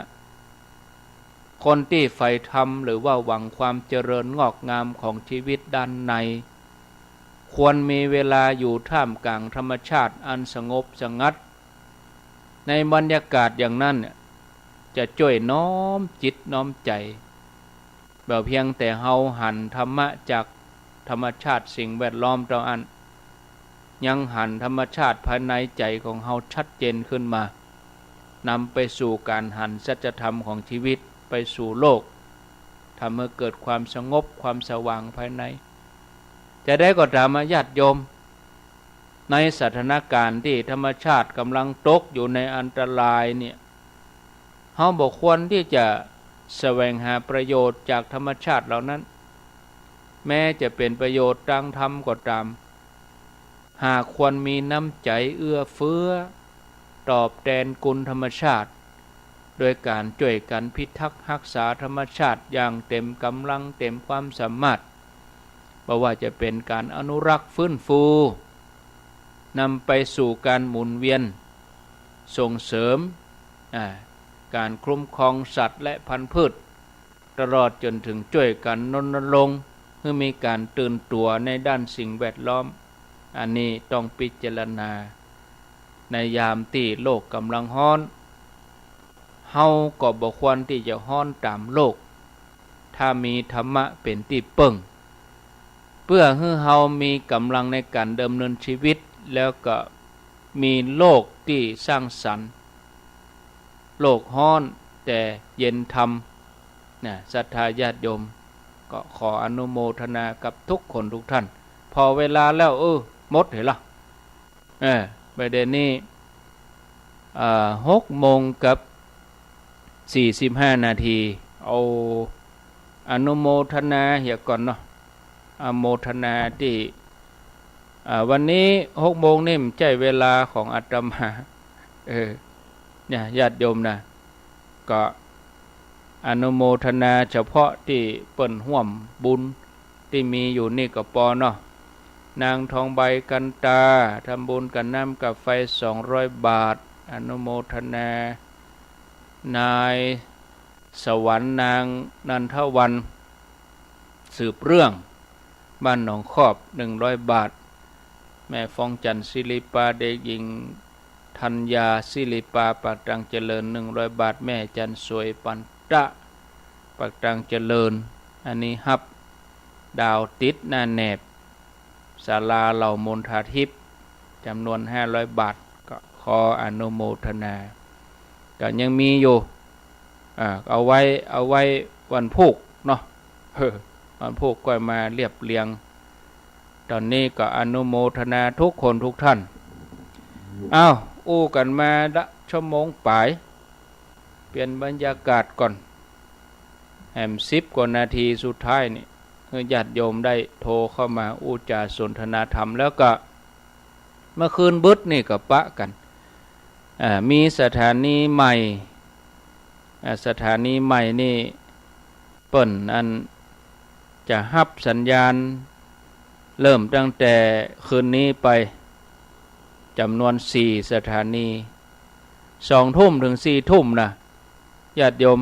คนที่ใฝ่ธรรมหรือว่าหวังความเจริญงอกงามของชีวิตด้านในควรมีเวลาอยู่ท่ามกลางธรรมชาติอันสงบสงัดในบรรยากาศอย่างนั้นจะช่วยน้อมจิตน้อมใจแบบเพียงแต่เฮาหันธรรมะจากธรรมชาติสิ่งแวดล้อมต่ออันยังหันธรรมชาติภายในใจของเฮาชัดเจนขึ้นมานำไปสู่การหันสัจธรรมของชีวิตไปสู่โลกทำให้เกิดความสงบความสว่างภายในจะได้ก็ตามญาติโยม ในสถานการณ์ที่ธรรมชาติกำลังตกอยู่ในอันตรายเนี่ยเฮาบ่ควรที่จะแสวงหาประโยชน์จากธรรมชาติเหล่านั้นแม้จะเป็นประโยชน์ทางธรรมก็ตามหากควรมีน้ำใจเอื้อเฟื้อตอบแทนคุณธรรมชาติโดยการช่วยกันพิทักษ์รักษาธรรมชาติอย่างเต็มกำลังเต็มความสามารถบ่ว่าจะเป็นการอนุรักษ์ฟื้นฟูนำไปสู่การหมุนเวียนส่งเสริมการคุ้มครองสัตว์และพันธุ์พืชตลอดจนถึงช่วยกันรณรงค์ให้มีการตื่นตัวในด้านสิ่งแวดล้อมอันนี้ต้องพิจารณาในยามที่โลกกำลังร้อนเฮาก็บ่ควรที่จะร้อนตามโลกถ้ามีธรรมะเป็นที่ปึ้งเพื่อให้เฮามีกำลังในการดำเนินชีวิตแล้วก็มีโลกที่สร้างสรรค์โลกร้อนแต่เย็นธรรมศรัทธาญาติโยมก็ขออนุโมทนากับทุกคนทุกท่านพอเวลาแล้วหมดเห็นล่ะประเด็นนี้6:45 นาทีเอาอนุโมทนาเหียก่อนเนาะอนุโมทนาที่วันนี้6 โมงนี่มันใช่เวลาของอาตมาเนี่ยญาติโยมนะก็อนุโมทนาเฉพาะที่เปิ้นร่วมบุญที่มีอยู่นี่ก็พอเนาะนางทองใบกันตาทำบุญกับน้ำกับไฟ200 บาทอนุโมทนานายสวรรค์นางนันทวันสืบเรื่องบ้านหนองคอบ100 บาทแม่ฟองจันทร์ศิริปาเด็กหญิงธัญญาศิริปาปากตังเจริญ100 บาทแม่จันสวยปันตะปากตังเจริญอันนี้ฮับดาวติดหน้าแนบศาลาเหล่ามนทาทิพย์จำนวน500 บาทก็ขออนุโมทนาก็ยังมีอยู่เอาไว้วันพุกเนาะวันพุกก็มาเรียบเรียงตอนนี้ก็อนุโมทนาทุกคนทุกท่านอู้กันมาชั่วโมงปลายเปลี่ยนบรรยากาศก่อนแหม10 กว่านาทีสุดท้ายนี่ญาติโยมได้โทรเข้ามาอู้จาสนทนาธรรมแล้วก็เมื่อคืนบึดนี่ก็ปะกันมีสถานีใหม่นี่เปิ้นอันจะฮับสัญญาณเริ่มตั้งแต่คืนนี้ไปจำนวน4 สถานี2 ทุ่มถึง4 ทุ่มนะญาติโยม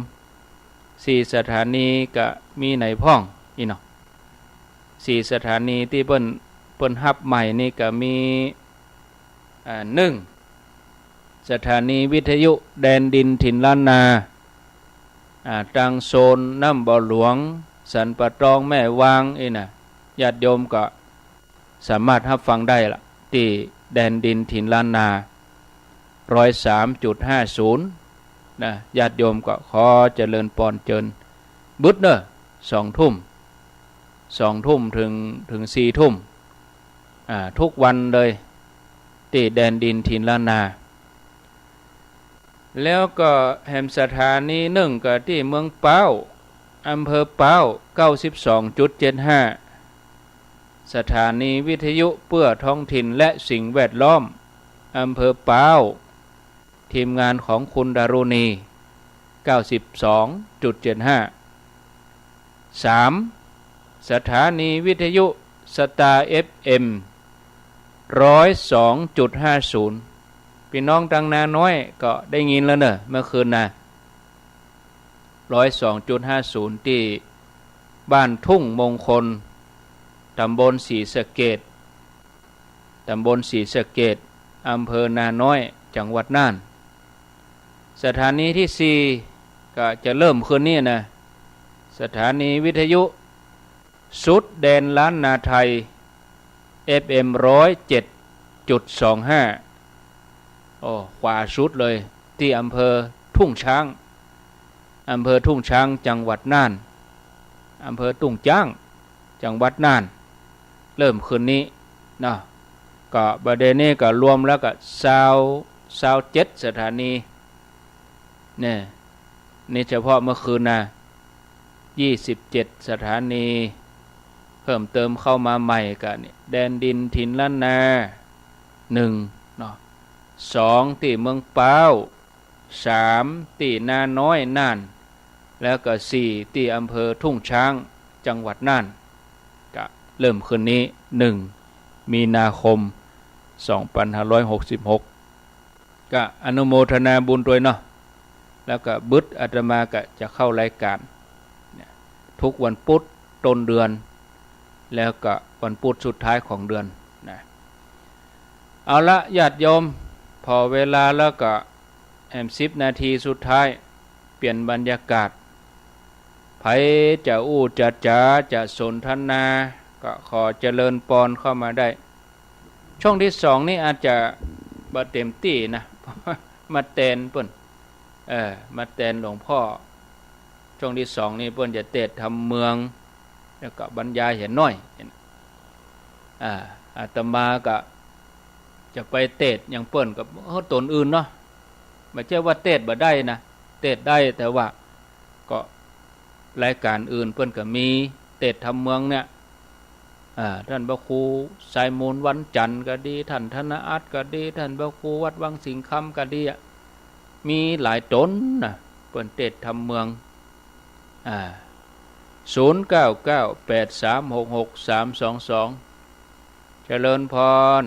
4 สถานีก็มีไหนพ้องอีเนาะ4 สถานีที่เปิ้นฮับใหม่นี่ก็มี1 สถานีวิทยุแดนดินถิ่นล้านนาตังโซนน้ำบ่อหลวงสันปะตองแม่วางน่ะญาติโยมก็สามารถรับฟังได้ละที่แดนดินถิ่นล้านนา 103.50 นะญาติโยมก็ขอเจริญพรเจิญบึดเนอะ2 ทุ่มถึง4 ทุ่มทุกวันเลยที่แดนดินถิ่นล้านนาแล้วก็แห่งสถานี1ก็ที่เมืองเป้าอำเภอเป้า 92.75 สถานีวิทยุเพื่อท้องถิ่นและสิ่งแวดล้อมอำเภอเป้าทีมงานของคุณดารุณี 92.75 3. สถานีวิทยุสตาร์ FM 102.50 พี่น้องตังนาน้อยก็ได้ยินแล้วเนอะเมื่อคืนนะ 102.50 ที่บ้านทุ่งมงคลตำบลศรีสะเกษอำเภอนาน้อยจังหวัดน่านสถานีที่4ก็จะเริ่มคืนนี้นะสถานีวิทยุสุดแดนล้านนาไทย FM 107.25 ขวาสุดเลยที่อำเภอทุ่งช้างจังหวัดน่านอำเภอทุ่งจ้างจังหวัดน่านเริ่มคืนนี้นะ ก็ประเด็นนี้ก็รวมแล้วก็27สถานีเนี่ยนี่เฉพาะเมื่อคืนนะ27สถานีเพิ่มเติมเข้ามาใหม่กันเนี่ยแดนดินถิ่นล้านนา1เนาะ2ที่เมืองเป้า3ที่นาน้อยน่านแล้วก็4ที่อำเภอทุ่งช้างจังหวัดน่านก็เริ่มคืนนี้1มีนาคม2566ก็อนุโมทนาบุญด้วยเนาะแล้วก็บึดอาตมาก็จะเข้ารายการทุกวันพุธต้นเดือนแล้วก็วันพุธสุดท้ายของเดือนนะเอาละญาติโยมพอเวลาแล้วก็10 นาทีสุดท้ายเปลี่ยนบรรยากาศไผจะอู้จะจ๋าจะสนทนาก็ขอเจริญปอนเข้ามาได้ช่วงที่2นี่อาจจะบ่เต็มที่นะมาแตนเปิ้นมาแตนหลวงพ่อช่วงที่2นี่เปิ้นจะเทศน์ทำเมืองแล้วก็บรรยายเห็นน้อยอาตมาก็จะไปเทศน์อย่างเปิ้นกับตนอื่นเนาะไม่ใช่ว่าเทศน์บ่ได้นะเทศน์ได้แต่ว่าก็รายการอื่นเปิ้นก็มีเทศน์ทำเมืองเนี่ยท่านพระครูสายมูลวันจันทร์ก็ดีท่านธนอัตก็ดีท่านพระครูวัดวังสิงห์คำก็ดีมีหลายตนนะเปิ้นเทศน์ทำเมือง0998366322เจริญพร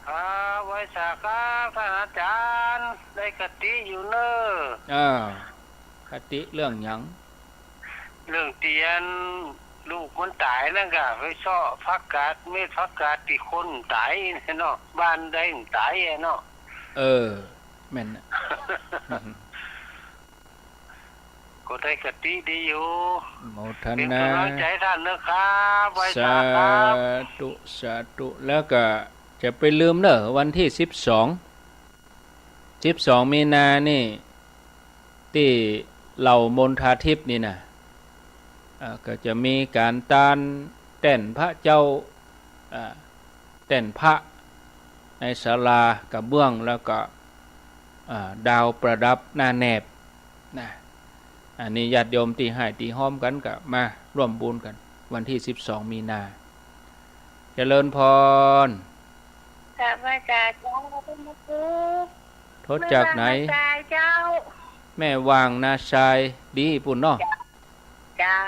ครับไว้สาครับท่านอาจารย์ได้กติอยู่เนอะคติเรื่องหยังเรื่องเตียนลูกมันตายนั่นก็ไปซ่อพักกาดเม็ดพักกาดที่คนตายเนาะบ้านได้ตายเนาะแม่นนะ ก็ได้กติดีอยู่โมทเป็นนากำลังใจท่านนะครับไว้สาครับสาธุแล้วก็จะไปลืมเนอะวันที่12มีนานี่ที่เหล่ามนทาทิพย์นี่นะก็จะมีการต้านเต้นพระเจ้าเต้นพระในศาลากระเบื้องแล้วก็ดาวประดับหน้าแนบนะอันนี้ญาติโยมที่ให้ที่ห้อมกันก็มาร่วมบุญกันวันที่12มีนาเจริญพรครับอาจารย์เจ้าโทษจากไหนแม่วางนาชายดีปุ่นเนาะเจ้า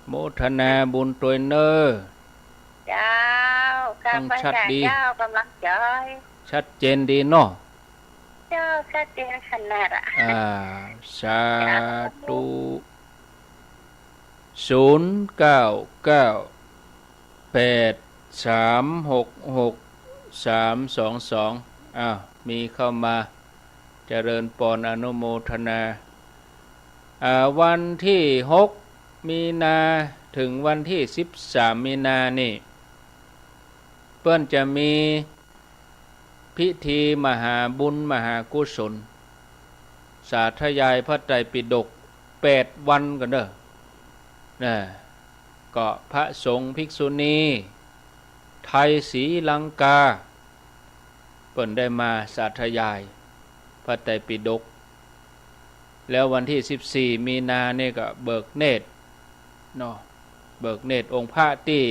โมทนาบุญตัวเนอเจ้าต้องชัดดีเจ้ากำลังใจชัดเจนดีเนาะเจ้าชัดเจนขนาดสาธุ0998366322มีเข้ามาเจริญปอนอนุโมทนาวันที่6มีนาถึงวันที่13มีนานี่เปิ้นจะมีพิธีมหาบุญมหากุศลสาธยายพระไตรปิฎก8วันกันเด้อนะก็พระสงฆ์ภิกษุณีไทยศรีลังกาเปิ้นได้มาสาธยายพระไตรปิฎกแล้ววันที่14มีนาเนี่ยก็เบิกเนตรเนาะเบิกเนตรองค์พระที่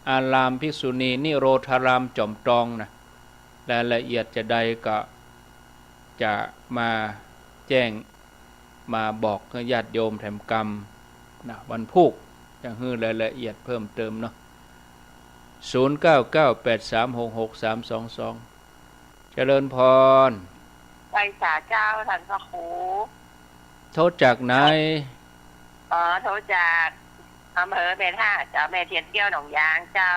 อารามภิกษุณีนิโรธารามจอมตองนะรายละเอียดจะใดก็จะมาแจ้งมาบอกให้ญาติโยมแถมกรรมนะวันพุธจะให้รายละเอียดเพิ่มเติมเนาะ0998366322เจริญพรไปสาเจ้าท่านพระครูโทษจากไหนโทษจากอำเภอแม่ท่าเจ้าแม่เทียนเกี้ยวหนองยางเจ้า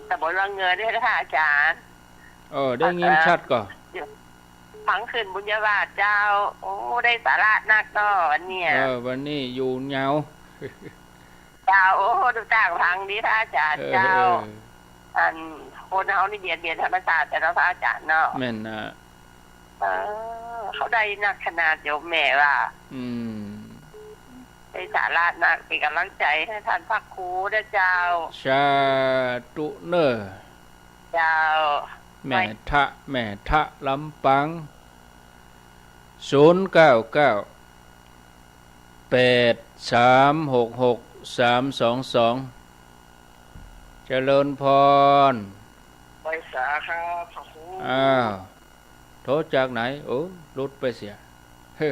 ตำบลวังเงินด้วยค่ะอาจารย์ได้ยินชัดก่อนฟังขึ้นบุญญาวาสเจ้าโอ้ได้สาระนักก็วันนี้วันนี้อยู่เงาเจ้าโอ้ดูต่างพังดีท่าอาจารย์เจ้าคนเขานี่เบียดธรรมศาสตร์แต่เราพระอาจารย์เนาะแม่นนะเขาได้นักขนาดโยมแม่ว่า ในสาระนะเป็นกำลังใจให้ท่านพระครูนะเจ้า สาธุเนอ เจ้า แม่ทะลำปัง099 8366 322เจริญพร ไปสาครับพระครู อ้าวโทรจากไหนโอ้ลุดไปเสียเฮ้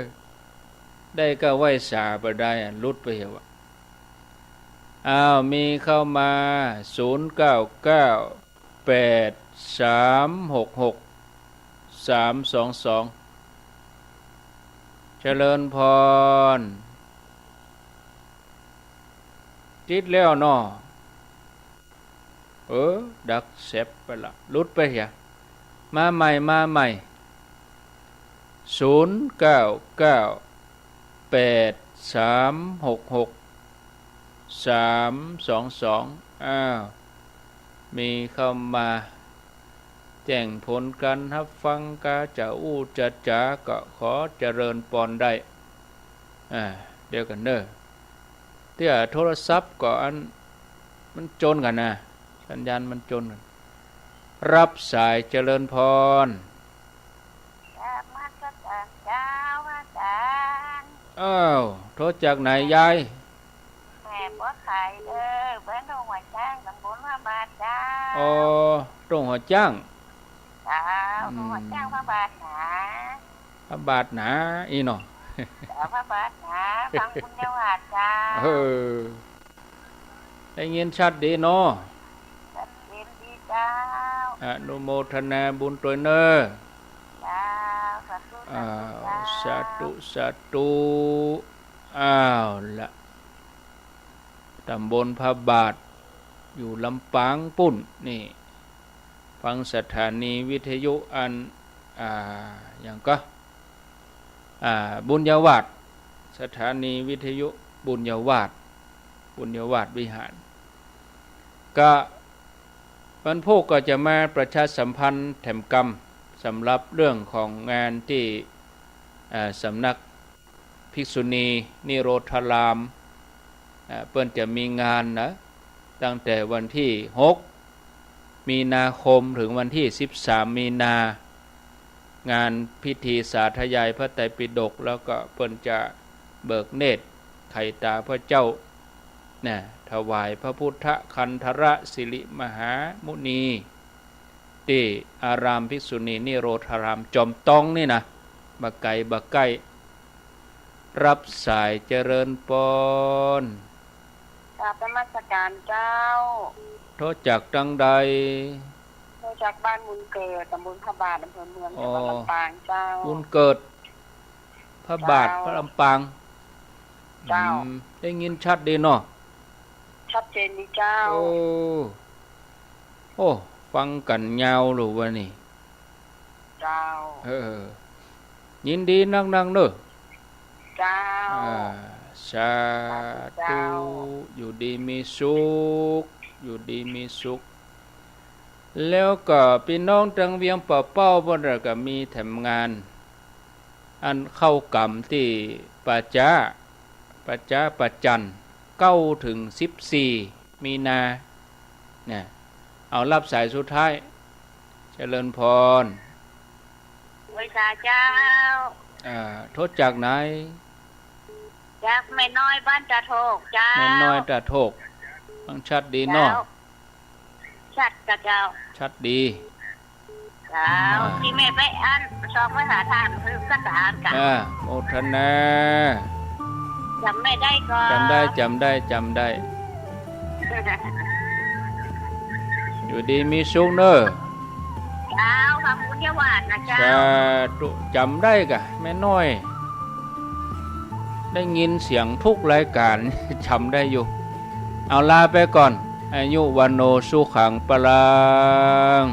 ได้ก็ไหวสาไปได้ลุดไปเหรออ้าวมีเข้ามา0998366322เจริญพรติดแล้วเนาะดักเซฟไปละลุดไปเหรอมาใหม่09983666322อ้าวมีเข้ามาแจ้งผลการรับฟังกาจะอู้จะจ๋าก็ขอเจริญปอนได้เดี๋ยวกันเด้อเที่ยโทรศัพท์ก็อันมันจนกันนะสัญญาณมันจนกันรับสายเจริญพรมาสักการเจ้าอาจารย์ อ้าวโทรจากไหนยาย แม่บัวไข่เด้อเบิ้นดงหัวช้างตำบลพระบาทเจ้า อ๋อตรงหัวจ้าง เจ้าหัวช้างพระบาทหนา พระบาทหนาอีเนาะ เจ้าพระบาทหนาฟังคุณเยาวาเจ้า ได้ยินชัดดีเนาะ สัตว์เย็นดีเจ้า อนุโมทนาบุญตัวเนอ เจ้าสาธุ สาธุอ้าวละตำบลพระบาทอยู่ลำปางปุ่นนี่ฟังสถานีวิทยุอันอย่างก็บุญญาวาสสถานีวิทยุบุญญาวาสวิหารก็วันพุธก็จะมาประชาสัมพันธ์แถมกรรมสำหรับเรื่องของงานที่สำนักภิกษุณีนิโรธารามเปิ้นจะมีงานนะตั้งแต่วันที่6มีนาคมถึงวันที่13มีนางานพิธีสาธยายพระไตรปิฎกแล้วก็เปิ้นจะเบิกเนตรไข่ตาพระเจ้าถวายพระพุทธคันธระสิริมหามุนีที่อารามภิกษุณีนิโรธารามจอมตองนี่นะบักไก่รับสายเจริญปอนกราบนมัสการเจ้า โทษจากดังใดมาจากบ้านบุญเกิดตำบลพระบาทอำเภอเมืองจังหวัดลำปางเจ้าบุญเกิดพระบาทพระลำปางเจ้าได้ยินชัดดีเนาะชัดเจนดีเจ้าโอ้ฟังกันยาวหรือวะนี่เจ้ายินดีนั่งเนอะเจ้าสาธุอยู่ดีมีสุขแล้วก็พี่น้องจังเวียงป่าเป้าบ่ได้ก็มีแถมงานอันเข้ากรรมที่ปัจจัน9ถึง14มีนาเนี่ยเอารับสายสุดท้ายเจริญพรวิชาเจ้าโทษจากไหนจากแม่น้อยบ้านตาโทกเจ้าแม่น้อยตาโทกฟังชัดดีเนาะชัดกับเจ้าชัดดีเจ้าที่แม่ไปอ่านสอบภาษาไทยคือภาษาอังกฤษโมทนาจำไม่ได้ก็จำได้อยู่ดีมีสุขเนอะเจ้าทำบุญเยาวาสนะเจ้าจำได้กะแม่น้อยได้ยินเสียงทุกรายการจำได้อยู่เอาลาไปก่อนอายุวันโนสุขังปลัง